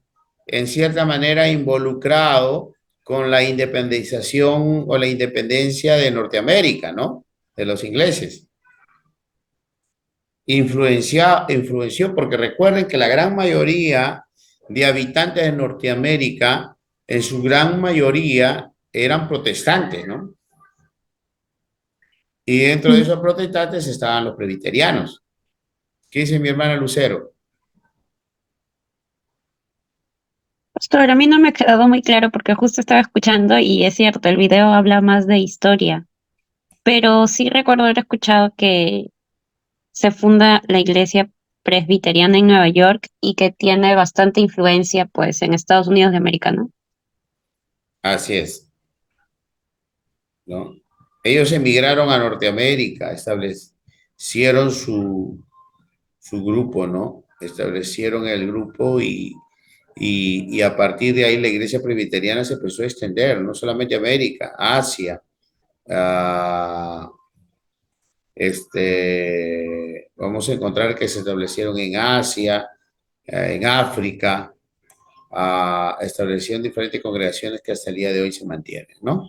en cierta manera involucrado con la independización o la independencia de Norteamérica, ¿no? De los ingleses. Influenció porque recuerden que la gran mayoría de habitantes de Norteamérica, en su gran mayoría, eran protestantes, ¿no? Y dentro de esos protestantes estaban los presbiterianos. ¿Qué dice mi hermana Lucero? Pastor, a mí no me ha quedado muy claro porque justo estaba escuchando y es cierto, el video habla más de historia, pero sí recuerdo haber escuchado que se funda la iglesia presbiteriana en Nueva York y que tiene bastante influencia pues en Estados Unidos de América, ¿no? Así es, ¿no? Ellos emigraron a Norteamérica, establecieron su grupo, ¿no? Establecieron el grupo y a partir de ahí la iglesia presbiteriana se empezó a extender, no solamente a América, Asia, ah, vamos a encontrar que se establecieron en Asia, en África, establecieron diferentes congregaciones que hasta el día de hoy se mantienen, ¿no?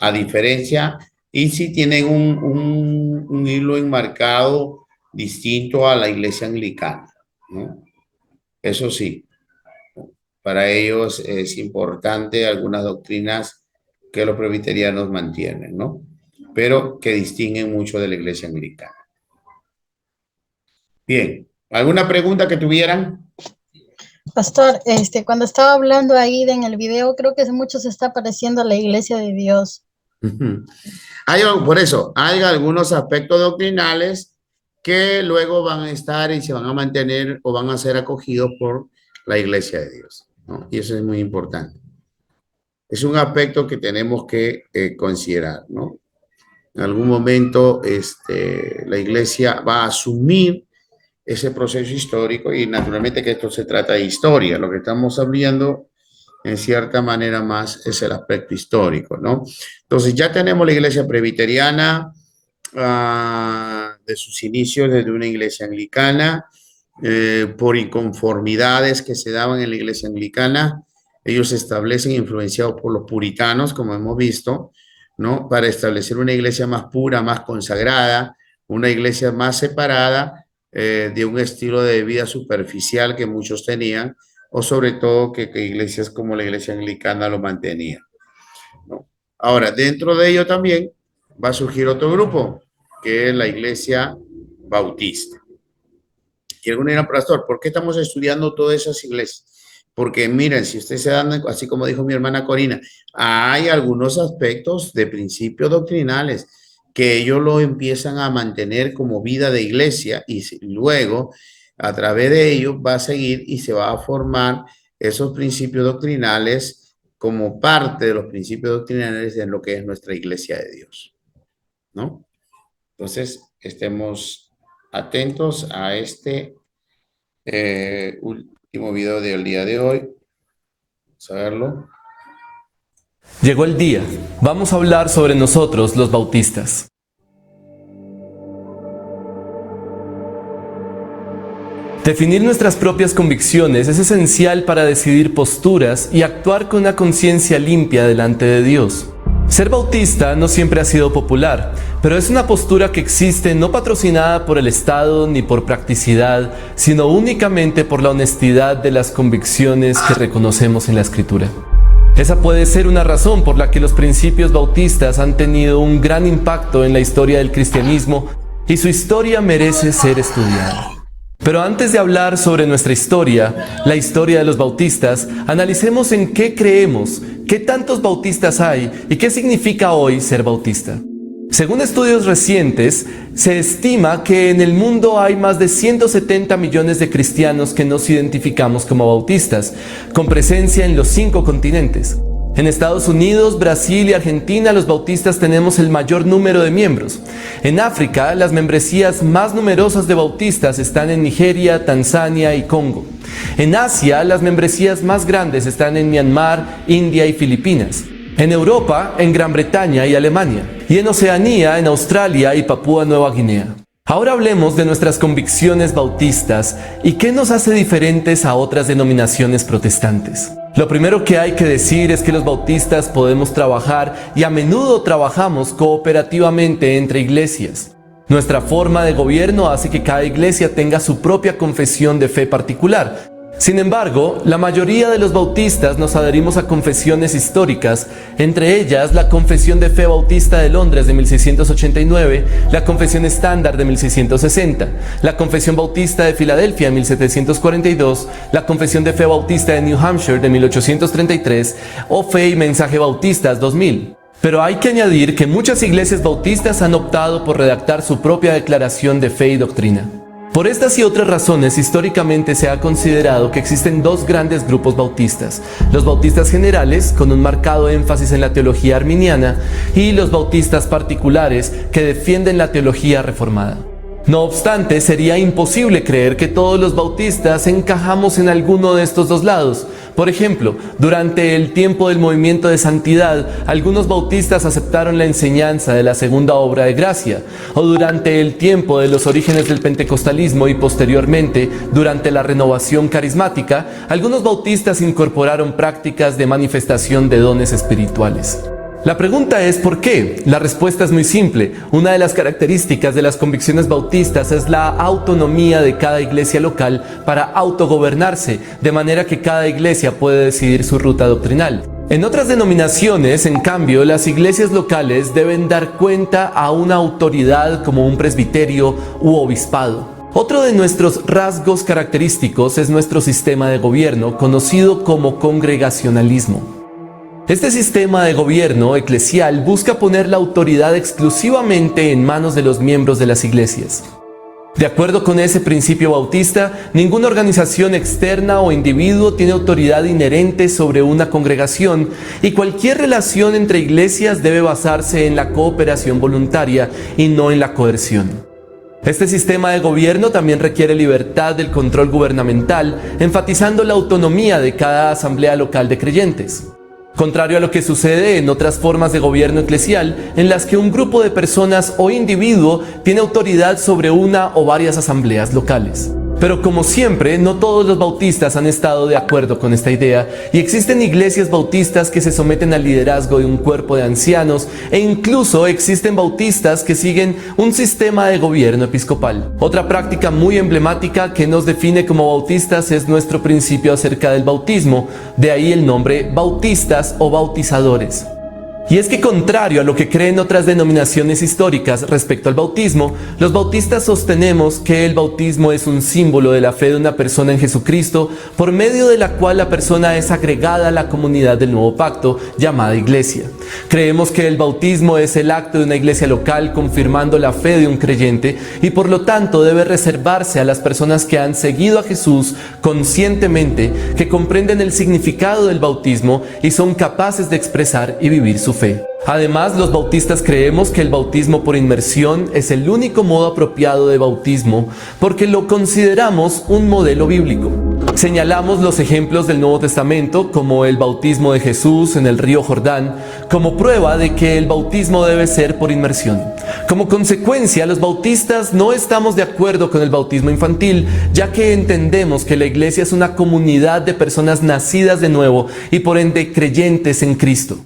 A diferencia, y sí tienen un hilo enmarcado distinto a la iglesia anglicana, ¿no? Eso sí, para ellos es importante algunas doctrinas que los presbiterianos mantienen, ¿no? Pero que distinguen mucho de la iglesia anglicana. Bien, ¿alguna pregunta que tuvieran? Pastor, cuando estaba hablando ahí en el video, creo que mucho se está pareciendo a la iglesia de Dios. Por eso, hay algunos aspectos doctrinales que luego van a estar y se van a mantener o van a ser acogidos por la iglesia de Dios, ¿no? Y eso es muy importante. es un aspecto que tenemos que considerar, ¿no? En algún momento la iglesia va a asumir ese proceso histórico y naturalmente que esto se trata de historia. Lo que estamos hablando en cierta manera más es el aspecto histórico, ¿no? Entonces ya tenemos la iglesia presbiteriana de sus inicios desde una iglesia anglicana, por inconformidades que se daban en la iglesia anglicana, ellos se establecen influenciados por los puritanos, como hemos visto, ¿no? Para establecer una iglesia más pura, más consagrada, una iglesia más separada de un estilo de vida superficial que muchos tenían, o sobre todo que iglesias como la iglesia anglicana lo mantenían, ¿no? Ahora, dentro de ello también va a surgir otro grupo, que es la iglesia bautista. Y algunos dirán, pastor, ¿por qué estamos estudiando todas esas iglesias? Porque miren, si ustedes se dan, así como dijo mi hermana Corina, hay algunos aspectos de principios doctrinales que ellos lo empiezan a mantener como vida de iglesia y luego a través de ellos va a seguir y se va a formar esos principios doctrinales como parte de los principios doctrinales en lo que es nuestra iglesia de Dios, ¿no? Entonces, estemos atentos a este último video del día de hoy. Vamos a verlo. Llegó el día. Vamos a hablar sobre nosotros, los bautistas. Definir nuestras propias convicciones es esencial para decidir posturas y actuar con una conciencia limpia delante de Dios. Ser bautista no siempre ha sido popular, pero es una postura que existe no patrocinada por el Estado ni por practicidad, sino únicamente por la honestidad de las convicciones que reconocemos en la Escritura. Esa puede ser una razón por la que los principios bautistas han tenido un gran impacto en la historia del cristianismo y su historia merece ser estudiada. Pero antes de hablar sobre nuestra historia, la historia de los bautistas, analicemos en qué creemos, qué tantos bautistas hay y qué significa hoy ser bautista. Según estudios recientes, se estima que en el mundo hay más de 170 millones de cristianos que nos identificamos como bautistas, con presencia en los 5 continentes. En Estados Unidos, Brasil y Argentina, los bautistas tenemos el mayor número de miembros. En África, las membresías más numerosas de bautistas están en Nigeria, Tanzania y Congo. En Asia, las membresías más grandes están en Myanmar, India y Filipinas. En Europa, en Gran Bretaña y Alemania. Y en Oceanía, en Australia y Papúa Nueva Guinea. Ahora hablemos de nuestras convicciones bautistas y qué nos hace diferentes a otras denominaciones protestantes. Lo primero que hay que decir es que los bautistas podemos trabajar y a menudo trabajamos cooperativamente entre iglesias. Nuestra forma de gobierno hace que cada iglesia tenga su propia confesión de fe particular. Sin embargo, la mayoría de los bautistas nos adherimos a confesiones históricas, entre ellas la Confesión de Fe Bautista de Londres de 1689, la Confesión Estándar de 1660, la Confesión Bautista de Filadelfia de 1742, la Confesión de Fe Bautista de New Hampshire de 1833 o Fe y Mensaje Bautistas 2000. Pero hay que añadir que muchas iglesias bautistas han optado por redactar su propia declaración de fe y doctrina. Por estas y otras razones, históricamente se ha considerado que existen 2 grandes grupos bautistas: los bautistas generales, con un marcado énfasis en la teología arminiana, y los bautistas particulares, que defienden la teología reformada. No obstante, sería imposible creer que todos los bautistas encajamos en alguno de estos 2 lados. Por ejemplo, durante el tiempo del movimiento de santidad, algunos bautistas aceptaron la enseñanza de la segunda obra de gracia, o durante el tiempo de los orígenes del pentecostalismo y posteriormente, durante la renovación carismática, algunos bautistas incorporaron prácticas de manifestación de dones espirituales. La pregunta es ¿por qué? La respuesta es muy simple. Una de las características de las convicciones bautistas es la autonomía de cada iglesia local para autogobernarse, de manera que cada iglesia puede decidir su ruta doctrinal. En otras denominaciones, en cambio, las iglesias locales deben dar cuenta a una autoridad como un presbiterio u obispado. Otro de nuestros rasgos característicos es nuestro sistema de gobierno, conocido como congregacionalismo. Este sistema de gobierno eclesial busca poner la autoridad exclusivamente en manos de los miembros de las iglesias. De acuerdo con ese principio bautista, ninguna organización externa o individuo tiene autoridad inherente sobre una congregación y cualquier relación entre iglesias debe basarse en la cooperación voluntaria y no en la coerción. Este sistema de gobierno también requiere libertad del control gubernamental, enfatizando la autonomía de cada asamblea local de creyentes. Contrario a lo que sucede en otras formas de gobierno eclesial, en las que un grupo de personas o individuo tiene autoridad sobre una o varias asambleas locales. Pero como siempre, no todos los bautistas han estado de acuerdo con esta idea y existen iglesias bautistas que se someten al liderazgo de un cuerpo de ancianos e incluso existen bautistas que siguen un sistema de gobierno episcopal. Otra práctica muy emblemática que nos define como bautistas es nuestro principio acerca del bautismo, de ahí el nombre bautistas o bautizadores. Y es que contrario a lo que creen otras denominaciones históricas respecto al bautismo, los bautistas sostenemos que el bautismo es un símbolo de la fe de una persona en Jesucristo, por medio de la cual la persona es agregada a la comunidad del nuevo pacto, llamada iglesia. Creemos que el bautismo es el acto de una iglesia local confirmando la fe de un creyente y por lo tanto debe reservarse a las personas que han seguido a Jesús conscientemente, que comprenden el significado del bautismo y son capaces de expresar y vivir su fe. Además, los bautistas creemos que el bautismo por inmersión es el único modo apropiado de bautismo porque lo consideramos un modelo bíblico. Señalamos los ejemplos del Nuevo Testamento, como el bautismo de Jesús en el río Jordán, como prueba de que el bautismo debe ser por inmersión. Como consecuencia, los bautistas no estamos de acuerdo con el bautismo infantil, ya que entendemos que la iglesia es una comunidad de personas nacidas de nuevo y por ende creyentes en Cristo.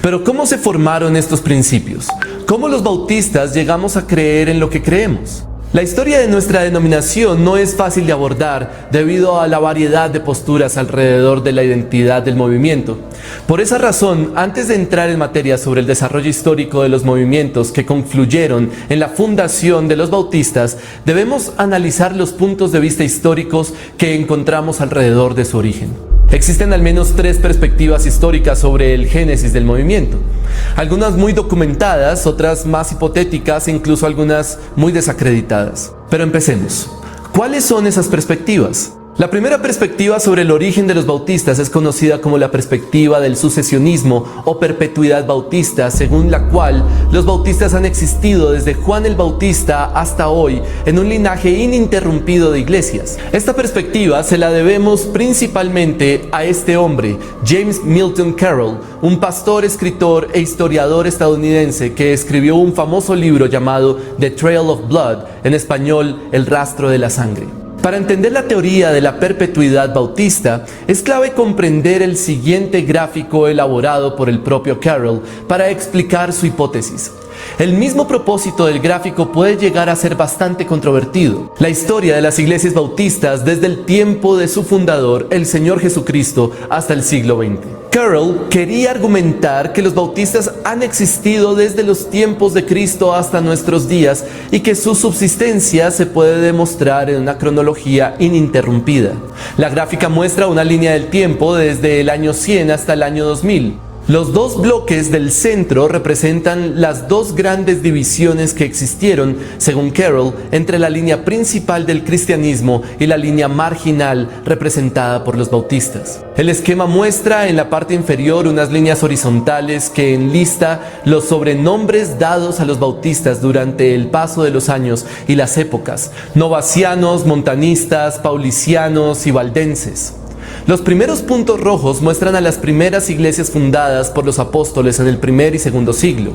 Pero ¿cómo se formaron estos principios? ¿Cómo los bautistas llegamos a creer en lo que creemos? La historia de nuestra denominación no es fácil de abordar debido a la variedad de posturas alrededor de la identidad del movimiento. Por esa razón, antes de entrar en materia sobre el desarrollo histórico de los movimientos que confluyeron en la fundación de los bautistas, debemos analizar los puntos de vista históricos que encontramos alrededor de su origen. Existen al menos 3 perspectivas históricas sobre el génesis del movimiento. Algunas muy documentadas, otras más hipotéticas e incluso algunas muy desacreditadas. Pero empecemos. ¿Cuáles son esas perspectivas? La primera perspectiva sobre el origen de los bautistas es conocida como la perspectiva del sucesionismo o perpetuidad bautista, según la cual los bautistas han existido desde Juan el Bautista hasta hoy en un linaje ininterrumpido de iglesias. Esta perspectiva se la debemos principalmente a este hombre, James Milton Carroll, un pastor, escritor e historiador estadounidense que escribió un famoso libro llamado The Trail of Blood, en español, El rastro de la sangre. Para entender la teoría de la perpetuidad bautista, es clave comprender el siguiente gráfico elaborado por el propio Carroll para explicar su hipótesis. El mismo propósito del gráfico puede llegar a ser bastante controvertido. La historia de las iglesias bautistas desde el tiempo de su fundador, el Señor Jesucristo, hasta el siglo XX. Carroll quería argumentar que los bautistas han existido desde los tiempos de Cristo hasta nuestros días y que su subsistencia se puede demostrar en una cronología ininterrumpida. La gráfica muestra una línea del tiempo desde el año 100 hasta el año 2000. Los 2 bloques del centro representan las 2 grandes divisiones que existieron, según Carroll, entre la línea principal del cristianismo y la línea marginal representada por los bautistas. El esquema muestra en la parte inferior unas líneas horizontales que enlista los sobrenombres dados a los bautistas durante el paso de los años y las épocas: novacianos, montanistas, paulicianos y valdenses. Los primeros puntos rojos muestran a las primeras iglesias fundadas por los apóstoles en el primer y segundo siglo.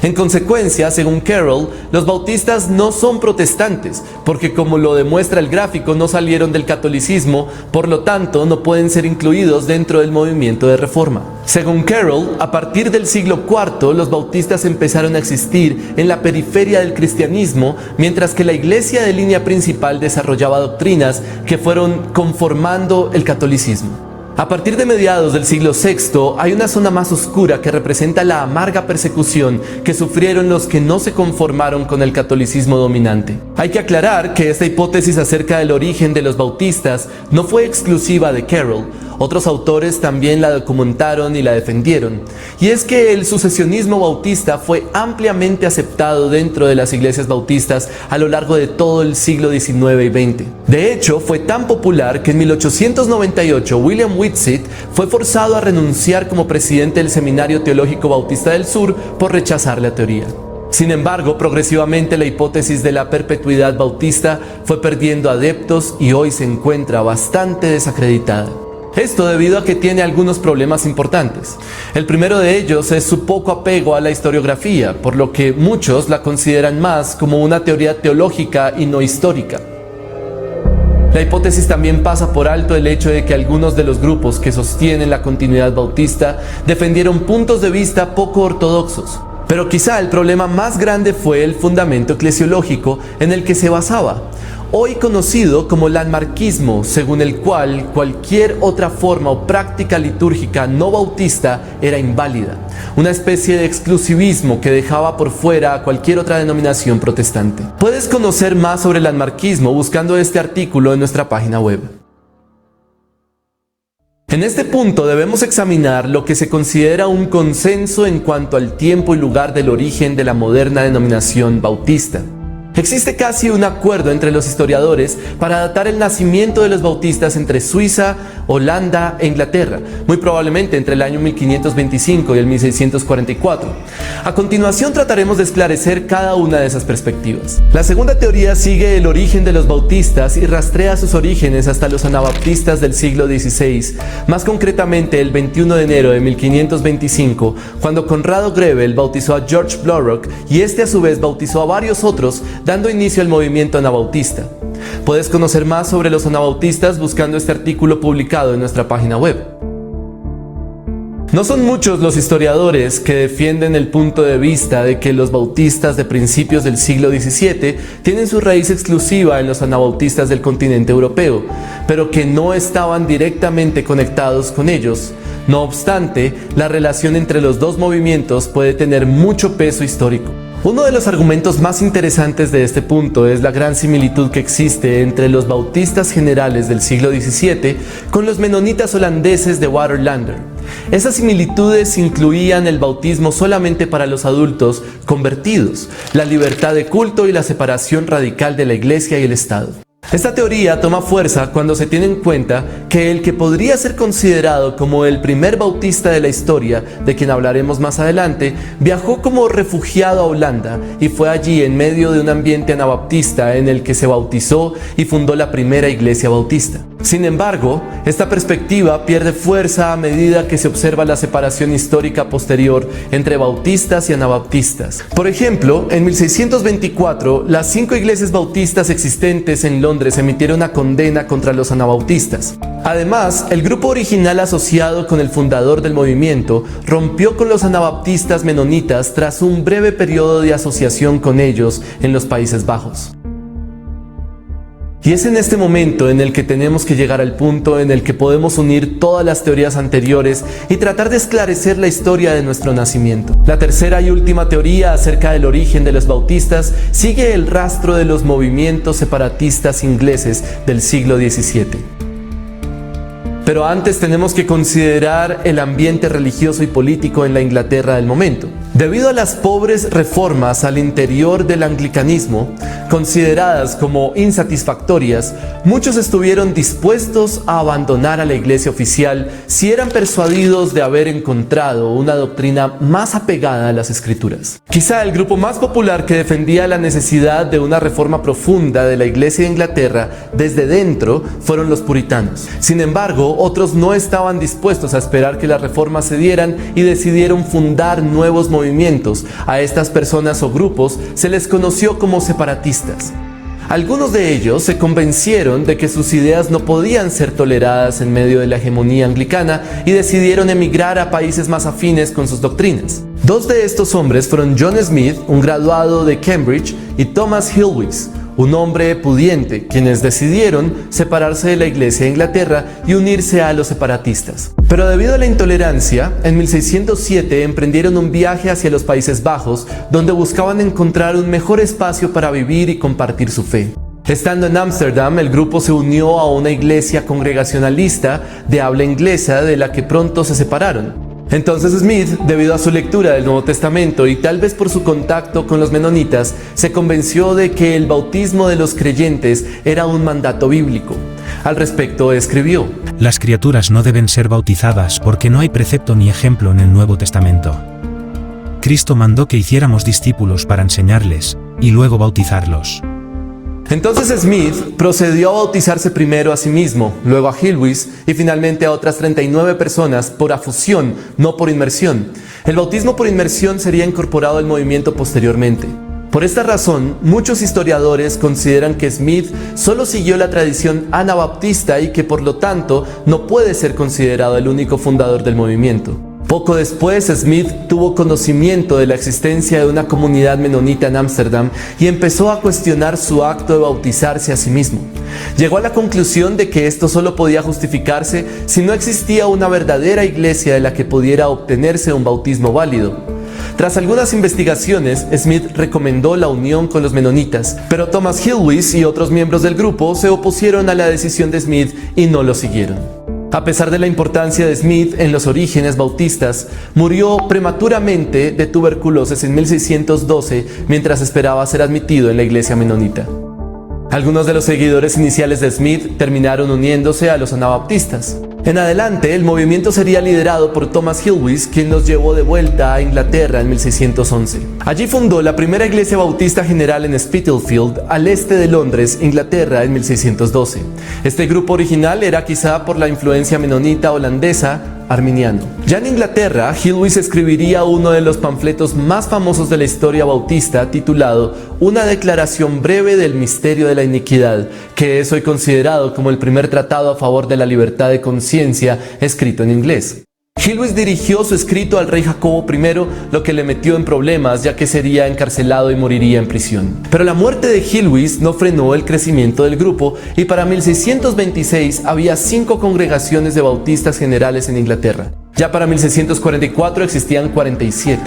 En consecuencia, según Carroll, los bautistas no son protestantes, porque como lo demuestra el gráfico, no salieron del catolicismo, por lo tanto no pueden ser incluidos dentro del movimiento de reforma. Según Carroll, a partir del siglo IV, los bautistas empezaron a existir en la periferia del cristianismo, mientras que la iglesia de línea principal desarrollaba doctrinas que fueron conformando el catolicismo. A partir de mediados del siglo VI hay una zona más oscura que representa la amarga persecución que sufrieron los que no se conformaron con el catolicismo dominante. Hay que aclarar que esta hipótesis acerca del origen de los bautistas no fue exclusiva de Carroll. Otros autores también la documentaron y la defendieron. Y es que el sucesionismo bautista fue ampliamente aceptado dentro de las iglesias bautistas a lo largo de todo el siglo XIX y XX. De hecho, fue tan popular que en 1898 William Whitsitt fue forzado a renunciar como presidente del Seminario Teológico Bautista del Sur por rechazar la teoría. Sin embargo, progresivamente la hipótesis de la perpetuidad bautista fue perdiendo adeptos y hoy se encuentra bastante desacreditada. Esto debido a que tiene algunos problemas importantes. El primero de ellos es su poco apego a la historiografía, por lo que muchos la consideran más como una teoría teológica y no histórica. La hipótesis también pasa por alto el hecho de que algunos de los grupos que sostienen la continuidad bautista defendieron puntos de vista poco ortodoxos. Pero quizá el problema más grande fue el fundamento eclesiológico en el que se basaba, hoy conocido como landmarquismo, según el cual cualquier otra forma o práctica litúrgica no bautista era inválida, una especie de exclusivismo que dejaba por fuera a cualquier otra denominación protestante. Puedes conocer más sobre el landmarquismo buscando este artículo en nuestra página web. En este punto debemos examinar lo que se considera un consenso en cuanto al tiempo y lugar del origen de la moderna denominación bautista. Existe casi un acuerdo entre los historiadores para datar el nacimiento de los bautistas entre Suiza, Holanda e Inglaterra, muy probablemente entre el año 1525 y el 1644. A continuación trataremos de esclarecer cada una de esas perspectivas. La segunda teoría sigue el origen de los bautistas y rastrea sus orígenes hasta los anabaptistas del siglo XVI, más concretamente el 21 de enero de 1525, cuando Conrado Grebel bautizó a George Blaurock y este a su vez bautizó a varios otros, dando inicio al movimiento anabautista. Puedes conocer más sobre los anabautistas buscando este artículo publicado en nuestra página web. No son muchos los historiadores que defienden el punto de vista de que los bautistas de principios del siglo XVII tienen su raíz exclusiva en los anabautistas del continente europeo, pero que no estaban directamente conectados con ellos. No obstante, la relación entre los dos movimientos puede tener mucho peso histórico. Uno de los argumentos más interesantes de este punto es la gran similitud que existe entre los bautistas generales del siglo XVII con los menonitas holandeses de Waterlander. Esas similitudes incluían el bautismo solamente para los adultos convertidos, la libertad de culto y la separación radical de la Iglesia y el Estado. Esta teoría toma fuerza cuando se tiene en cuenta que el que podría ser considerado como el primer bautista de la historia, de quien hablaremos más adelante, viajó como refugiado a Holanda y fue allí en medio de un ambiente anabaptista en el que se bautizó y fundó la primera iglesia bautista. Sin embargo, esta perspectiva pierde fuerza a medida que se observa la separación histórica posterior entre bautistas y anabaptistas. Por ejemplo, en 1624, las 5 iglesias bautistas existentes en Londres emitieron una condena contra los anabautistas. Además, el grupo original asociado con el fundador del movimiento rompió con los anabaptistas menonitas tras un breve periodo de asociación con ellos en los Países Bajos. Y es en este momento en el que tenemos que llegar al punto en el que podemos unir todas las teorías anteriores y tratar de esclarecer la historia de nuestro nacimiento. La tercera y última teoría acerca del origen de los bautistas sigue el rastro de los movimientos separatistas ingleses del siglo XVII. Pero antes tenemos que considerar el ambiente religioso y político en la Inglaterra del momento. Debido a las pobres reformas al interior del anglicanismo, consideradas como insatisfactorias, muchos estuvieron dispuestos a abandonar a la iglesia oficial si eran persuadidos de haber encontrado una doctrina más apegada a las escrituras. Quizá el grupo más popular que defendía la necesidad de una reforma profunda de la iglesia de Inglaterra desde dentro fueron los puritanos. Sin embargo, otros no estaban dispuestos a esperar que las reformas se dieran y decidieron fundar nuevos movimientos. A estas personas o grupos se les conoció como separatistas. Algunos de ellos se convencieron de que sus ideas no podían ser toleradas en medio de la hegemonía anglicana y decidieron emigrar a países más afines con sus doctrinas. 2 de estos hombres fueron John Smith, un graduado de Cambridge, y Thomas Hilwis, un hombre pudiente, quienes decidieron separarse de la Iglesia de Inglaterra y unirse a los separatistas. Pero debido a la intolerancia, en 1607 emprendieron un viaje hacia los Países Bajos, donde buscaban encontrar un mejor espacio para vivir y compartir su fe. Estando en Ámsterdam, el grupo se unió a una iglesia congregacionalista de habla inglesa de la que pronto se separaron. Entonces Smith, debido a su lectura del Nuevo Testamento y tal vez por su contacto con los menonitas, se convenció de que el bautismo de los creyentes era un mandato bíblico. Al respecto escribió: Las criaturas no deben ser bautizadas porque no hay precepto ni ejemplo en el Nuevo Testamento. Cristo mandó que hiciéramos discípulos para enseñarles y luego bautizarlos. Entonces Smith procedió a bautizarse primero a sí mismo, luego a Hilwis y finalmente a otras 39 personas por afusión, no por inmersión. El bautismo por inmersión sería incorporado al movimiento posteriormente. Por esta razón, muchos historiadores consideran que Smith solo siguió la tradición anabaptista y que por lo tanto no puede ser considerado el único fundador del movimiento. Poco después, Smith tuvo conocimiento de la existencia de una comunidad menonita en Ámsterdam y empezó a cuestionar su acto de bautizarse a sí mismo. Llegó a la conclusión de que esto solo podía justificarse si no existía una verdadera iglesia de la que pudiera obtenerse un bautismo válido. Tras algunas investigaciones, Smith recomendó la unión con los menonitas, pero Thomas Hilwis y otros miembros del grupo se opusieron a la decisión de Smith y no lo siguieron. A pesar de la importancia de Smith en los orígenes bautistas, murió prematuramente de tuberculosis en 1612 mientras esperaba ser admitido en la iglesia menonita. Algunos de los seguidores iniciales de Smith terminaron uniéndose a los anabaptistas. En adelante, el movimiento sería liderado por Thomas Hilwis, quien los llevó de vuelta a Inglaterra en 1611. Allí fundó la primera iglesia bautista general en Spitalfield, al este de Londres, Inglaterra, en 1612. Este grupo original era quizá por la influencia menonita holandesa arminiano. Ya en Inglaterra, Hilwis escribiría uno de los panfletos más famosos de la historia bautista, titulado Una declaración breve del misterio de la iniquidad, que es hoy considerado como el primer tratado a favor de la libertad de conciencia escrito en inglés. Hilwis dirigió su escrito al rey Jacobo I, lo que le metió en problemas ya que sería encarcelado y moriría en prisión. Pero la muerte de Hilwis no frenó el crecimiento del grupo y para 1626 había 5 congregaciones de bautistas generales en Inglaterra. Ya para 1644 existían 47.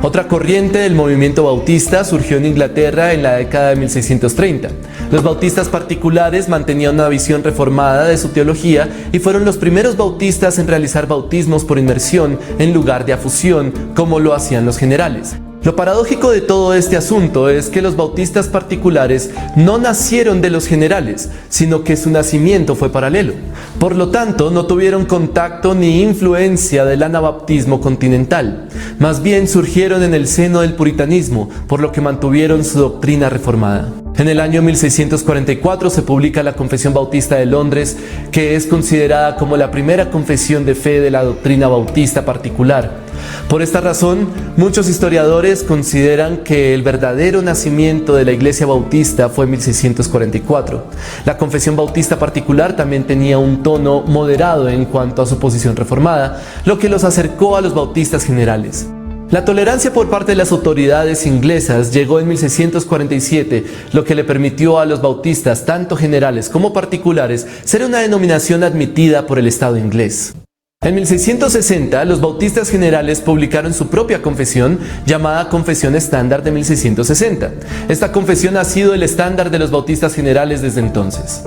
Otra corriente del movimiento bautista surgió en Inglaterra en la década de 1630. Los bautistas particulares mantenían una visión reformada de su teología y fueron los primeros bautistas en realizar bautismos por inmersión en lugar de afusión, como lo hacían los generales. Lo paradójico de todo este asunto es que los bautistas particulares no nacieron de los generales, sino que su nacimiento fue paralelo. Por lo tanto, no tuvieron contacto ni influencia del anabaptismo continental. Más bien surgieron en el seno del puritanismo, por lo que mantuvieron su doctrina reformada. En el año 1644 se publica la Confesión Bautista de Londres, que es considerada como la primera confesión de fe de la doctrina bautista particular. Por esta razón, muchos historiadores consideran que el verdadero nacimiento de la Iglesia Bautista fue en 1644. La Confesión Bautista particular también tenía un tono moderado en cuanto a su posición reformada, lo que los acercó a los bautistas generales. La tolerancia por parte de las autoridades inglesas llegó en 1647, lo que le permitió a los bautistas, tanto generales como particulares, ser una denominación admitida por el Estado inglés. En 1660, los bautistas generales publicaron su propia confesión, llamada Confesión Estándar de 1660. Esta confesión ha sido el estándar de los bautistas generales desde entonces.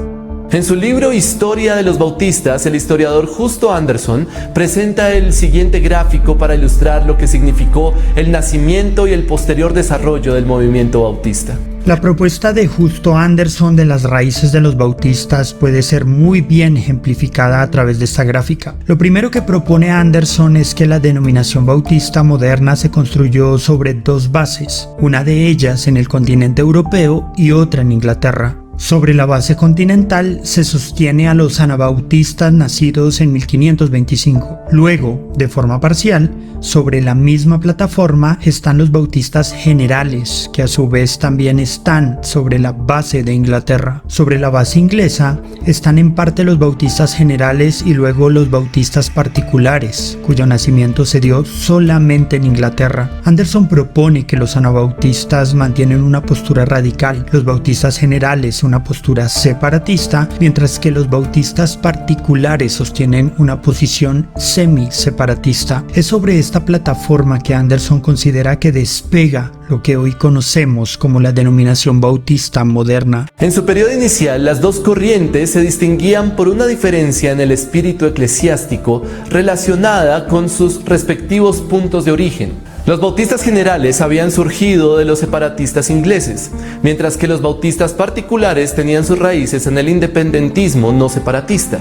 En su libro Historia de los Bautistas, el historiador Justo Anderson presenta el siguiente gráfico para ilustrar lo que significó el nacimiento y el posterior desarrollo del movimiento bautista. La propuesta de Justo Anderson de las raíces de los bautistas puede ser muy bien ejemplificada a través de esta gráfica. Lo primero que propone Anderson es que la denominación bautista moderna se construyó sobre 2 bases, una de ellas en el continente europeo y otra en Inglaterra. Sobre la base continental se sostiene a los anabautistas nacidos en 1525. Luego, de forma parcial, sobre la misma plataforma están los bautistas generales, que a su vez también están sobre la base de Inglaterra. Sobre la base inglesa están en parte los bautistas generales y luego los bautistas particulares, cuyo nacimiento se dio solamente en Inglaterra. Anderson propone que los anabautistas mantienen una postura radical, los bautistas generales una postura separatista, mientras que los bautistas particulares sostienen una posición semi-separatista. Es sobre esta plataforma que Anderson considera que despega lo que hoy conocemos como la denominación bautista moderna. En su periodo inicial, las dos corrientes se distinguían por una diferencia en el espíritu eclesiástico relacionada con sus respectivos puntos de origen. Los bautistas generales habían surgido de los separatistas ingleses, mientras que los bautistas particulares tenían sus raíces en el independentismo no separatista.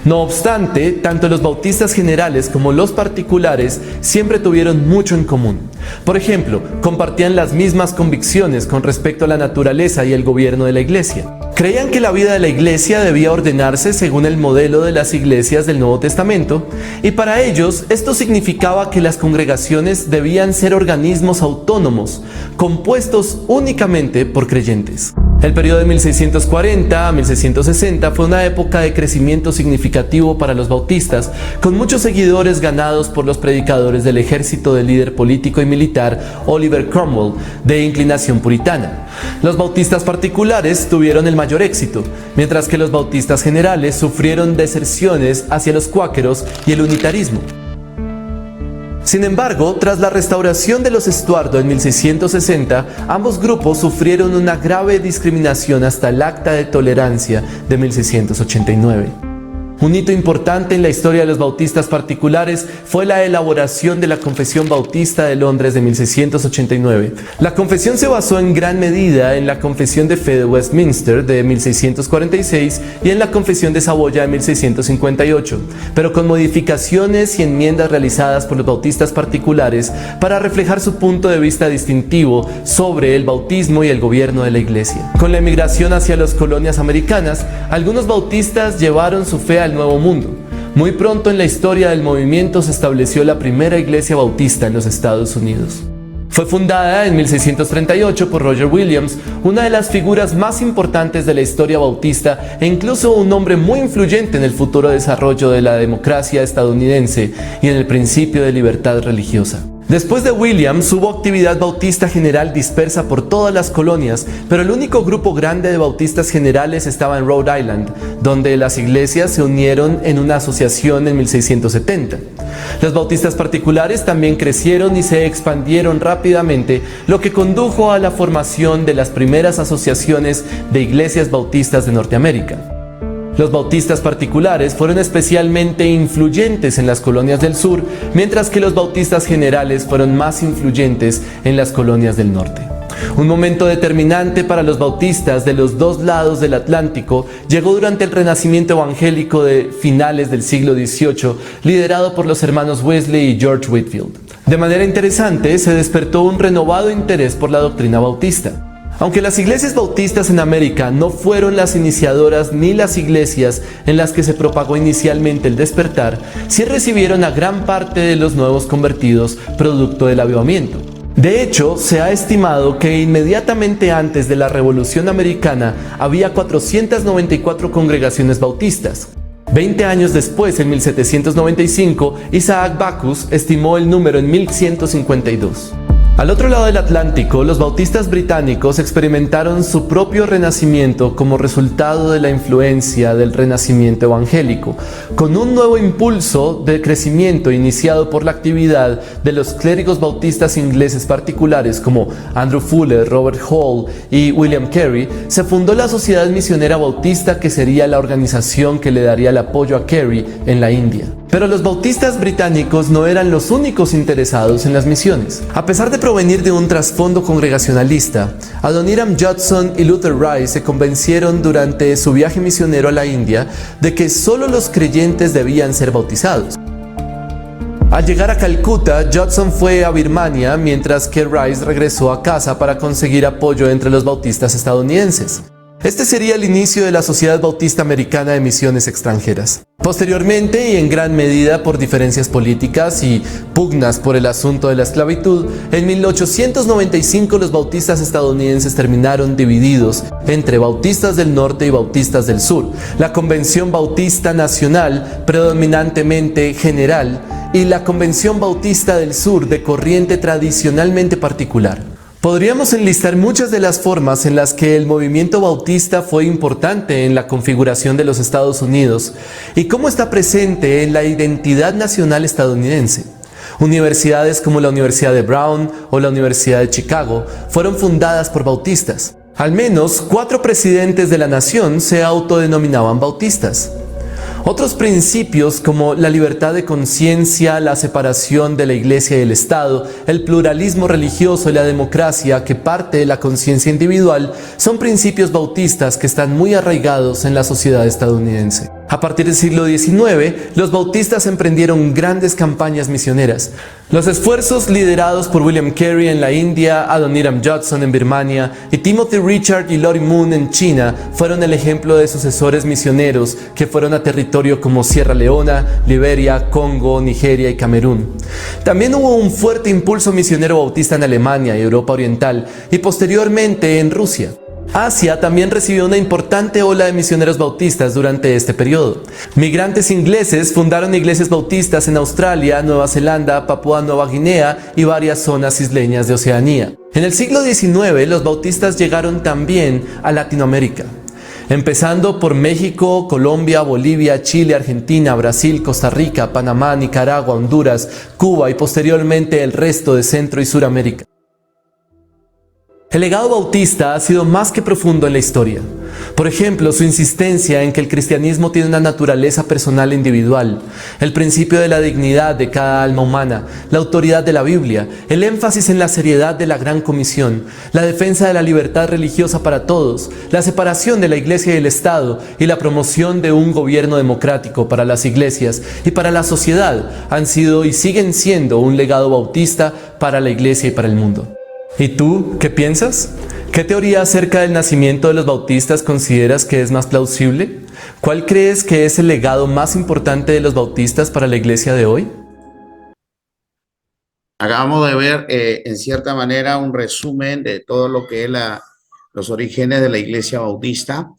No obstante, tanto los bautistas generales como los particulares siempre tuvieron mucho en común. Por ejemplo, compartían las mismas convicciones con respecto a la naturaleza y el gobierno de la iglesia. Creían que la vida de la iglesia debía ordenarse según el modelo de las iglesias del Nuevo Testamento, y para ellos esto significaba que las congregaciones debían ser organismos autónomos, compuestos únicamente por creyentes. El periodo de 1640 a 1660 fue una época de crecimiento significativo para los bautistas, con muchos seguidores ganados por los predicadores del ejército del líder político y militar Oliver Cromwell, de inclinación puritana. Los bautistas particulares tuvieron el mayor éxito, mientras que los bautistas generales sufrieron deserciones hacia los cuáqueros y el unitarismo. Sin embargo, tras la restauración de los Estuardo en 1660, ambos grupos sufrieron una grave discriminación hasta el Acta de Tolerancia de 1689. Un hito importante en la historia de los bautistas particulares fue la elaboración de la Confesión Bautista de Londres de 1689. La confesión se basó en gran medida en la Confesión de Fe de Westminster de 1646 y en la Confesión de Saboya de 1658, pero con modificaciones y enmiendas realizadas por los bautistas particulares para reflejar su punto de vista distintivo sobre el bautismo y el gobierno de la Iglesia. Con la emigración hacia las colonias americanas, algunos bautistas llevaron su fe al Nuevo Mundo. Muy pronto en la historia del movimiento se estableció la primera iglesia bautista en los Estados Unidos. Fue fundada en 1638 por Roger Williams, una de las figuras más importantes de la historia bautista e incluso un hombre muy influyente en el futuro desarrollo de la democracia estadounidense y en el principio de libertad religiosa. Después de Williams hubo actividad bautista general dispersa por todas las colonias, pero el único grupo grande de bautistas generales estaba en Rhode Island, donde las iglesias se unieron en una asociación en 1670. Los bautistas particulares también crecieron y se expandieron rápidamente, lo que condujo a la formación de las primeras asociaciones de iglesias bautistas de Norteamérica. Los bautistas particulares fueron especialmente influyentes en las colonias del sur, mientras que los bautistas generales fueron más influyentes en las colonias del norte. Un momento determinante para los bautistas de los dos lados del Atlántico llegó durante el renacimiento evangélico de finales del siglo XVIII, liderado por los hermanos Wesley y George Whitefield. De manera interesante, se despertó un renovado interés por la doctrina bautista. Aunque las iglesias bautistas en América no fueron las iniciadoras ni las iglesias en las que se propagó inicialmente el despertar, sí recibieron a gran parte de los nuevos convertidos producto del avivamiento. De hecho, se ha estimado que inmediatamente antes de la Revolución Americana había 494 congregaciones bautistas. 20 años después, en 1795, Isaac Backus estimó el número en 1152. Al otro lado del Atlántico, los bautistas británicos experimentaron su propio renacimiento como resultado de la influencia del renacimiento evangélico, con un nuevo impulso de crecimiento iniciado por la actividad de los clérigos bautistas ingleses particulares como Andrew Fuller, Robert Hall y William Carey. Se fundó la Sociedad Misionera Bautista, que sería la organización que le daría el apoyo a Carey en la India. Pero los bautistas británicos no eran los únicos interesados en las misiones. A pesar de provenir de un trasfondo congregacionalista, Adoniram Judson y Luther Rice se convencieron durante su viaje misionero a la India de que solo los creyentes debían ser bautizados. Al llegar a Calcuta, Judson fue a Birmania, mientras que Rice regresó a casa para conseguir apoyo entre los bautistas estadounidenses. Este sería el inicio de la Sociedad Bautista Americana de Misiones Extranjeras. Posteriormente, y en gran medida por diferencias políticas y pugnas por el asunto de la esclavitud, en 1895 los bautistas estadounidenses terminaron divididos entre bautistas del norte y bautistas del sur. La Convención Bautista Nacional, predominantemente general, y la Convención Bautista del Sur, de corriente tradicionalmente particular. Podríamos enlistar muchas de las formas en las que el movimiento bautista fue importante en la configuración de los Estados Unidos y cómo está presente en la identidad nacional estadounidense. Universidades como la Universidad de Brown o la Universidad de Chicago fueron fundadas por bautistas. Al menos 4 presidentes de la nación se autodenominaban bautistas. Otros principios como la libertad de conciencia, la separación de la Iglesia y el Estado, el pluralismo religioso y la democracia que parte de la conciencia individual son principios bautistas que están muy arraigados en la sociedad estadounidense. A partir del siglo XIX, los bautistas emprendieron grandes campañas misioneras. Los esfuerzos liderados por William Carey en la India, Adoniram Judson en Birmania y Timothy Richard y Lori Moon en China fueron el ejemplo de sucesores misioneros que fueron a territorio como Sierra Leona, Liberia, Congo, Nigeria y Camerún. También hubo un fuerte impulso misionero bautista en Alemania y Europa Oriental y posteriormente en Rusia. Asia también recibió una importante ola de misioneros bautistas durante este periodo. Migrantes ingleses fundaron iglesias bautistas en Australia, Nueva Zelanda, Papúa Nueva Guinea y varias zonas isleñas de Oceanía. En el siglo XIX, los bautistas llegaron también a Latinoamérica, empezando por México, Colombia, Bolivia, Chile, Argentina, Brasil, Costa Rica, Panamá, Nicaragua, Honduras, Cuba y posteriormente el resto de Centro y Suramérica. El legado bautista ha sido más que profundo en la historia. Por ejemplo, su insistencia en que el cristianismo tiene una naturaleza personal e individual, el principio de la dignidad de cada alma humana, la autoridad de la Biblia, el énfasis en la seriedad de la Gran Comisión, la defensa de la libertad religiosa para todos, la separación de la Iglesia y el Estado y la promoción de un gobierno democrático para las iglesias y para la sociedad han sido y siguen siendo un legado bautista para la Iglesia y para el mundo. ¿Y tú qué piensas? ¿Qué teoría acerca del nacimiento de los bautistas consideras que es más plausible? ¿Cuál crees que es el legado más importante de los bautistas para la iglesia de hoy? Acabamos de ver, en cierta manera, un resumen de todo lo que es los orígenes de la iglesia bautista.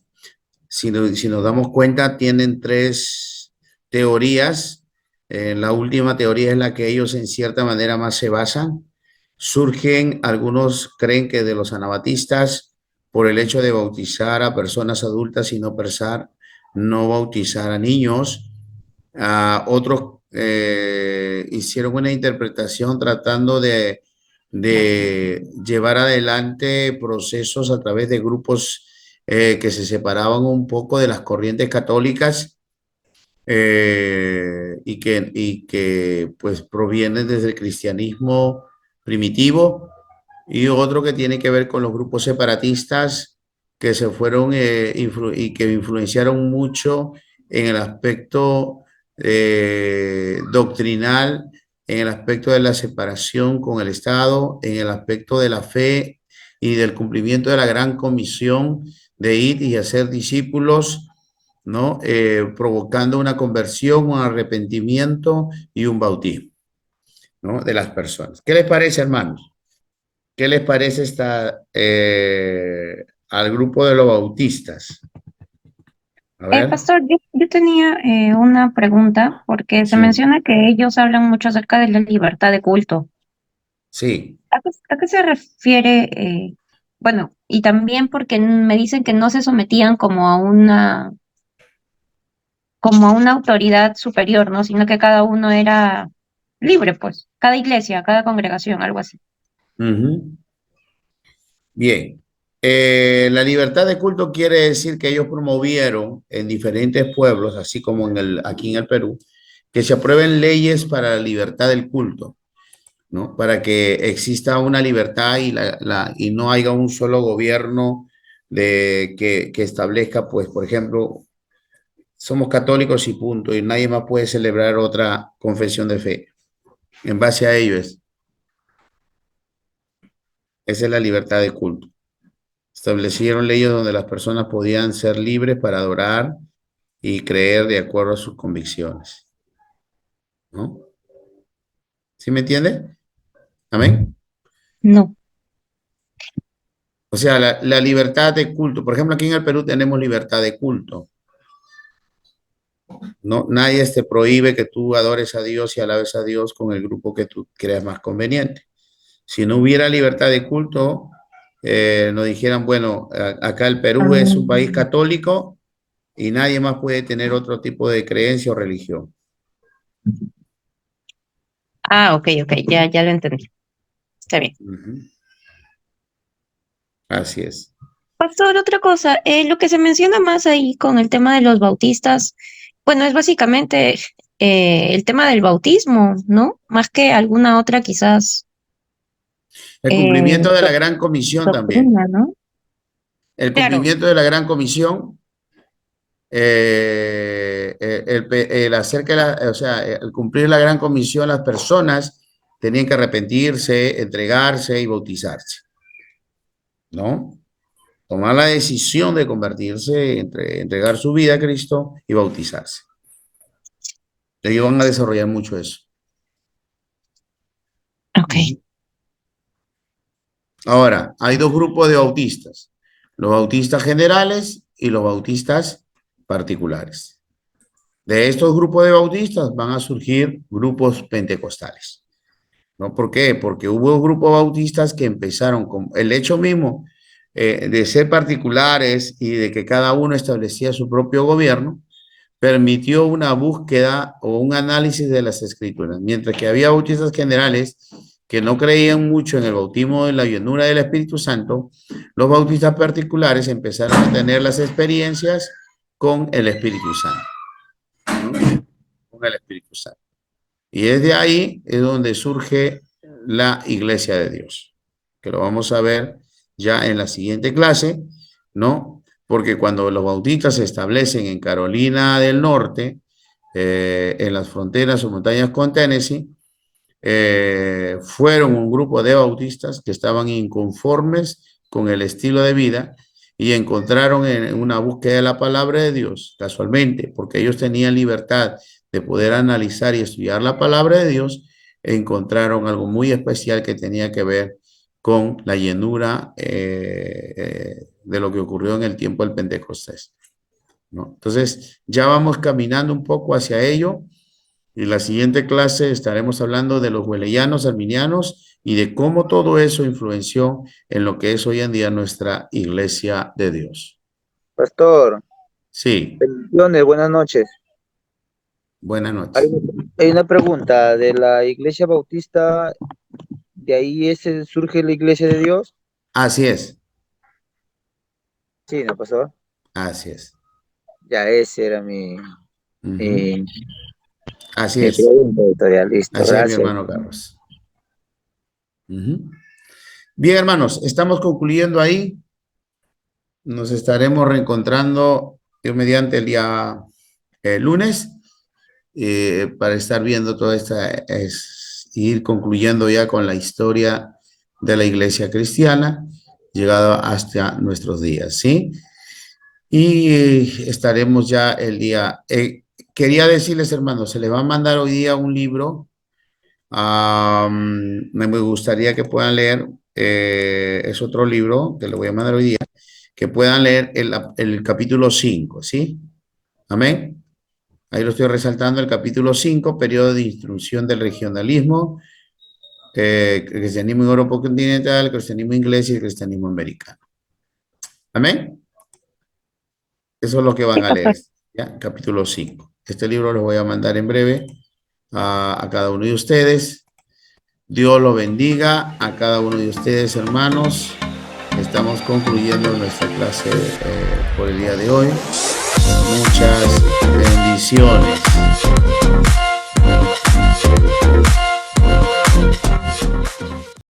Si nos damos cuenta, tienen 3 teorías. La última teoría es la que ellos en cierta manera más se basan. Surgen, algunos creen que de los anabatistas, por el hecho de bautizar a personas adultas y no bautizar a niños. Otros hicieron una interpretación tratando de llevar adelante procesos a través de grupos que se separaban un poco de las corrientes católicas y que pues provienen desde el cristianismo primitivo, y otro que tiene que ver con los grupos separatistas que se fueron y que influenciaron mucho en el aspecto doctrinal, en el aspecto de la separación con el Estado, en el aspecto de la fe y del cumplimiento de la gran comisión de ir y hacer discípulos, ¿no? Provocando una conversión, un arrepentimiento y un bautismo, ¿no? De las personas. ¿Qué les parece, hermanos? ¿Qué les parece al grupo de los bautistas? A ver. Pastor, yo tenía una pregunta, porque se Sí. menciona que ellos hablan mucho acerca de la libertad de culto. Sí. ¿A qué se refiere? Bueno, y también porque me dicen que no se sometían como a una autoridad superior, ¿no? Sino que cada uno era libre, pues, cada iglesia, cada congregación, algo así. Uh-huh. Bien. La libertad de culto quiere decir que ellos promovieron en diferentes pueblos, así como aquí en el Perú, que se aprueben leyes para la libertad del culto, ¿no? Para que exista una libertad y no haya un solo gobierno que establezca, pues, por ejemplo, somos católicos y punto, y nadie más puede celebrar otra confesión de fe. En base a ello esa es la libertad de culto. Establecieron leyes donde las personas podían ser libres para adorar y creer de acuerdo a sus convicciones, ¿no? ¿Sí me entiende? Amén. No. O sea, la libertad de culto. Por ejemplo, aquí en el Perú tenemos libertad de culto. No, nadie te prohíbe que tú adores a Dios y alabes a Dios con el grupo que tú creas más conveniente. Si no hubiera libertad de culto, nos dijeran, bueno, acá el Perú es un país católico y nadie más puede tener otro tipo de creencia o religión. Ah, ok, ya lo entendí. Está bien. Así es. Pastor, otra cosa, lo que se menciona más ahí con el tema de los bautistas, bueno, es básicamente el tema del bautismo, ¿no? Más que alguna otra quizás El cumplimiento de la Gran Comisión también. doctrina, ¿no? El Claro. cumplimiento de la Gran Comisión, el cumplir la Gran Comisión, las personas tenían que arrepentirse, entregarse y bautizarse, ¿no? Tomar la decisión de convertirse, entregar su vida a Cristo y bautizarse. Ellos van a desarrollar mucho eso. Ok. Ahora, hay dos grupos de bautistas, los bautistas generales y los bautistas particulares. De estos grupos de bautistas van a surgir grupos pentecostales, ¿no? ¿Por qué? Porque hubo grupos bautistas que empezaron con el hecho mismo de ser particulares y de que cada uno establecía su propio gobierno, permitió una búsqueda o un análisis de las escrituras, mientras que había bautistas generales que no creían mucho en el bautismo de la llenura del Espíritu Santo. Los bautistas particulares empezaron a tener las experiencias con el Espíritu Santo, ¿no? Con el Espíritu Santo. Y desde ahí es donde surge la Iglesia de Dios, que lo vamos a ver ya en la siguiente clase, ¿no? Porque cuando los bautistas se establecen en Carolina del Norte, en las fronteras o montañas con Tennessee, fueron un grupo de bautistas que estaban inconformes con el estilo de vida y encontraron en una búsqueda de la palabra de Dios, casualmente, porque ellos tenían libertad de poder analizar y estudiar la palabra de Dios, encontraron algo muy especial que tenía que ver con la llenura de lo que ocurrió en el tiempo del Pentecostés, ¿no? Entonces, ya vamos caminando un poco hacia ello. Y en la siguiente clase estaremos hablando de los wesleyanos, arminianos y de cómo todo eso influenció en lo que es hoy en día nuestra Iglesia de Dios. Pastor. Sí. Bendiciones, buenas noches. Buenas noches. Hay una pregunta de la Iglesia Bautista, ¿de ahí surge la Iglesia de Dios? Así es. Sí, ¿no, pastor? Así es. Ya, ese era mi... Así es. Pregunta editorial. Listo, así gracias. es, mi hermano Carlos. Bien, hermanos, estamos concluyendo ahí. Nos estaremos reencontrando mediante el día lunes para estar viendo toda esta, ir concluyendo ya con la historia de la Iglesia cristiana, llegado hasta nuestros días, ¿sí? Y estaremos ya el día... quería decirles, hermanos, se les va a mandar hoy día un libro. Me gustaría que puedan leer, es otro libro que les voy a mandar hoy día, que puedan leer el capítulo 5, ¿sí? Amén. Ahí lo estoy resaltando, el capítulo 5, periodo de instrucción del regionalismo, cristianismo eurocontinental, cristianismo inglés y el cristianismo americano. Amén. Eso es lo que van a leer, ¿ya? Capítulo 5. Este libro lo voy a mandar en breve a cada uno de ustedes. Dios lo bendiga a cada uno de ustedes, hermanos. Estamos concluyendo nuestra clase por el día de hoy. Muchas bendiciones.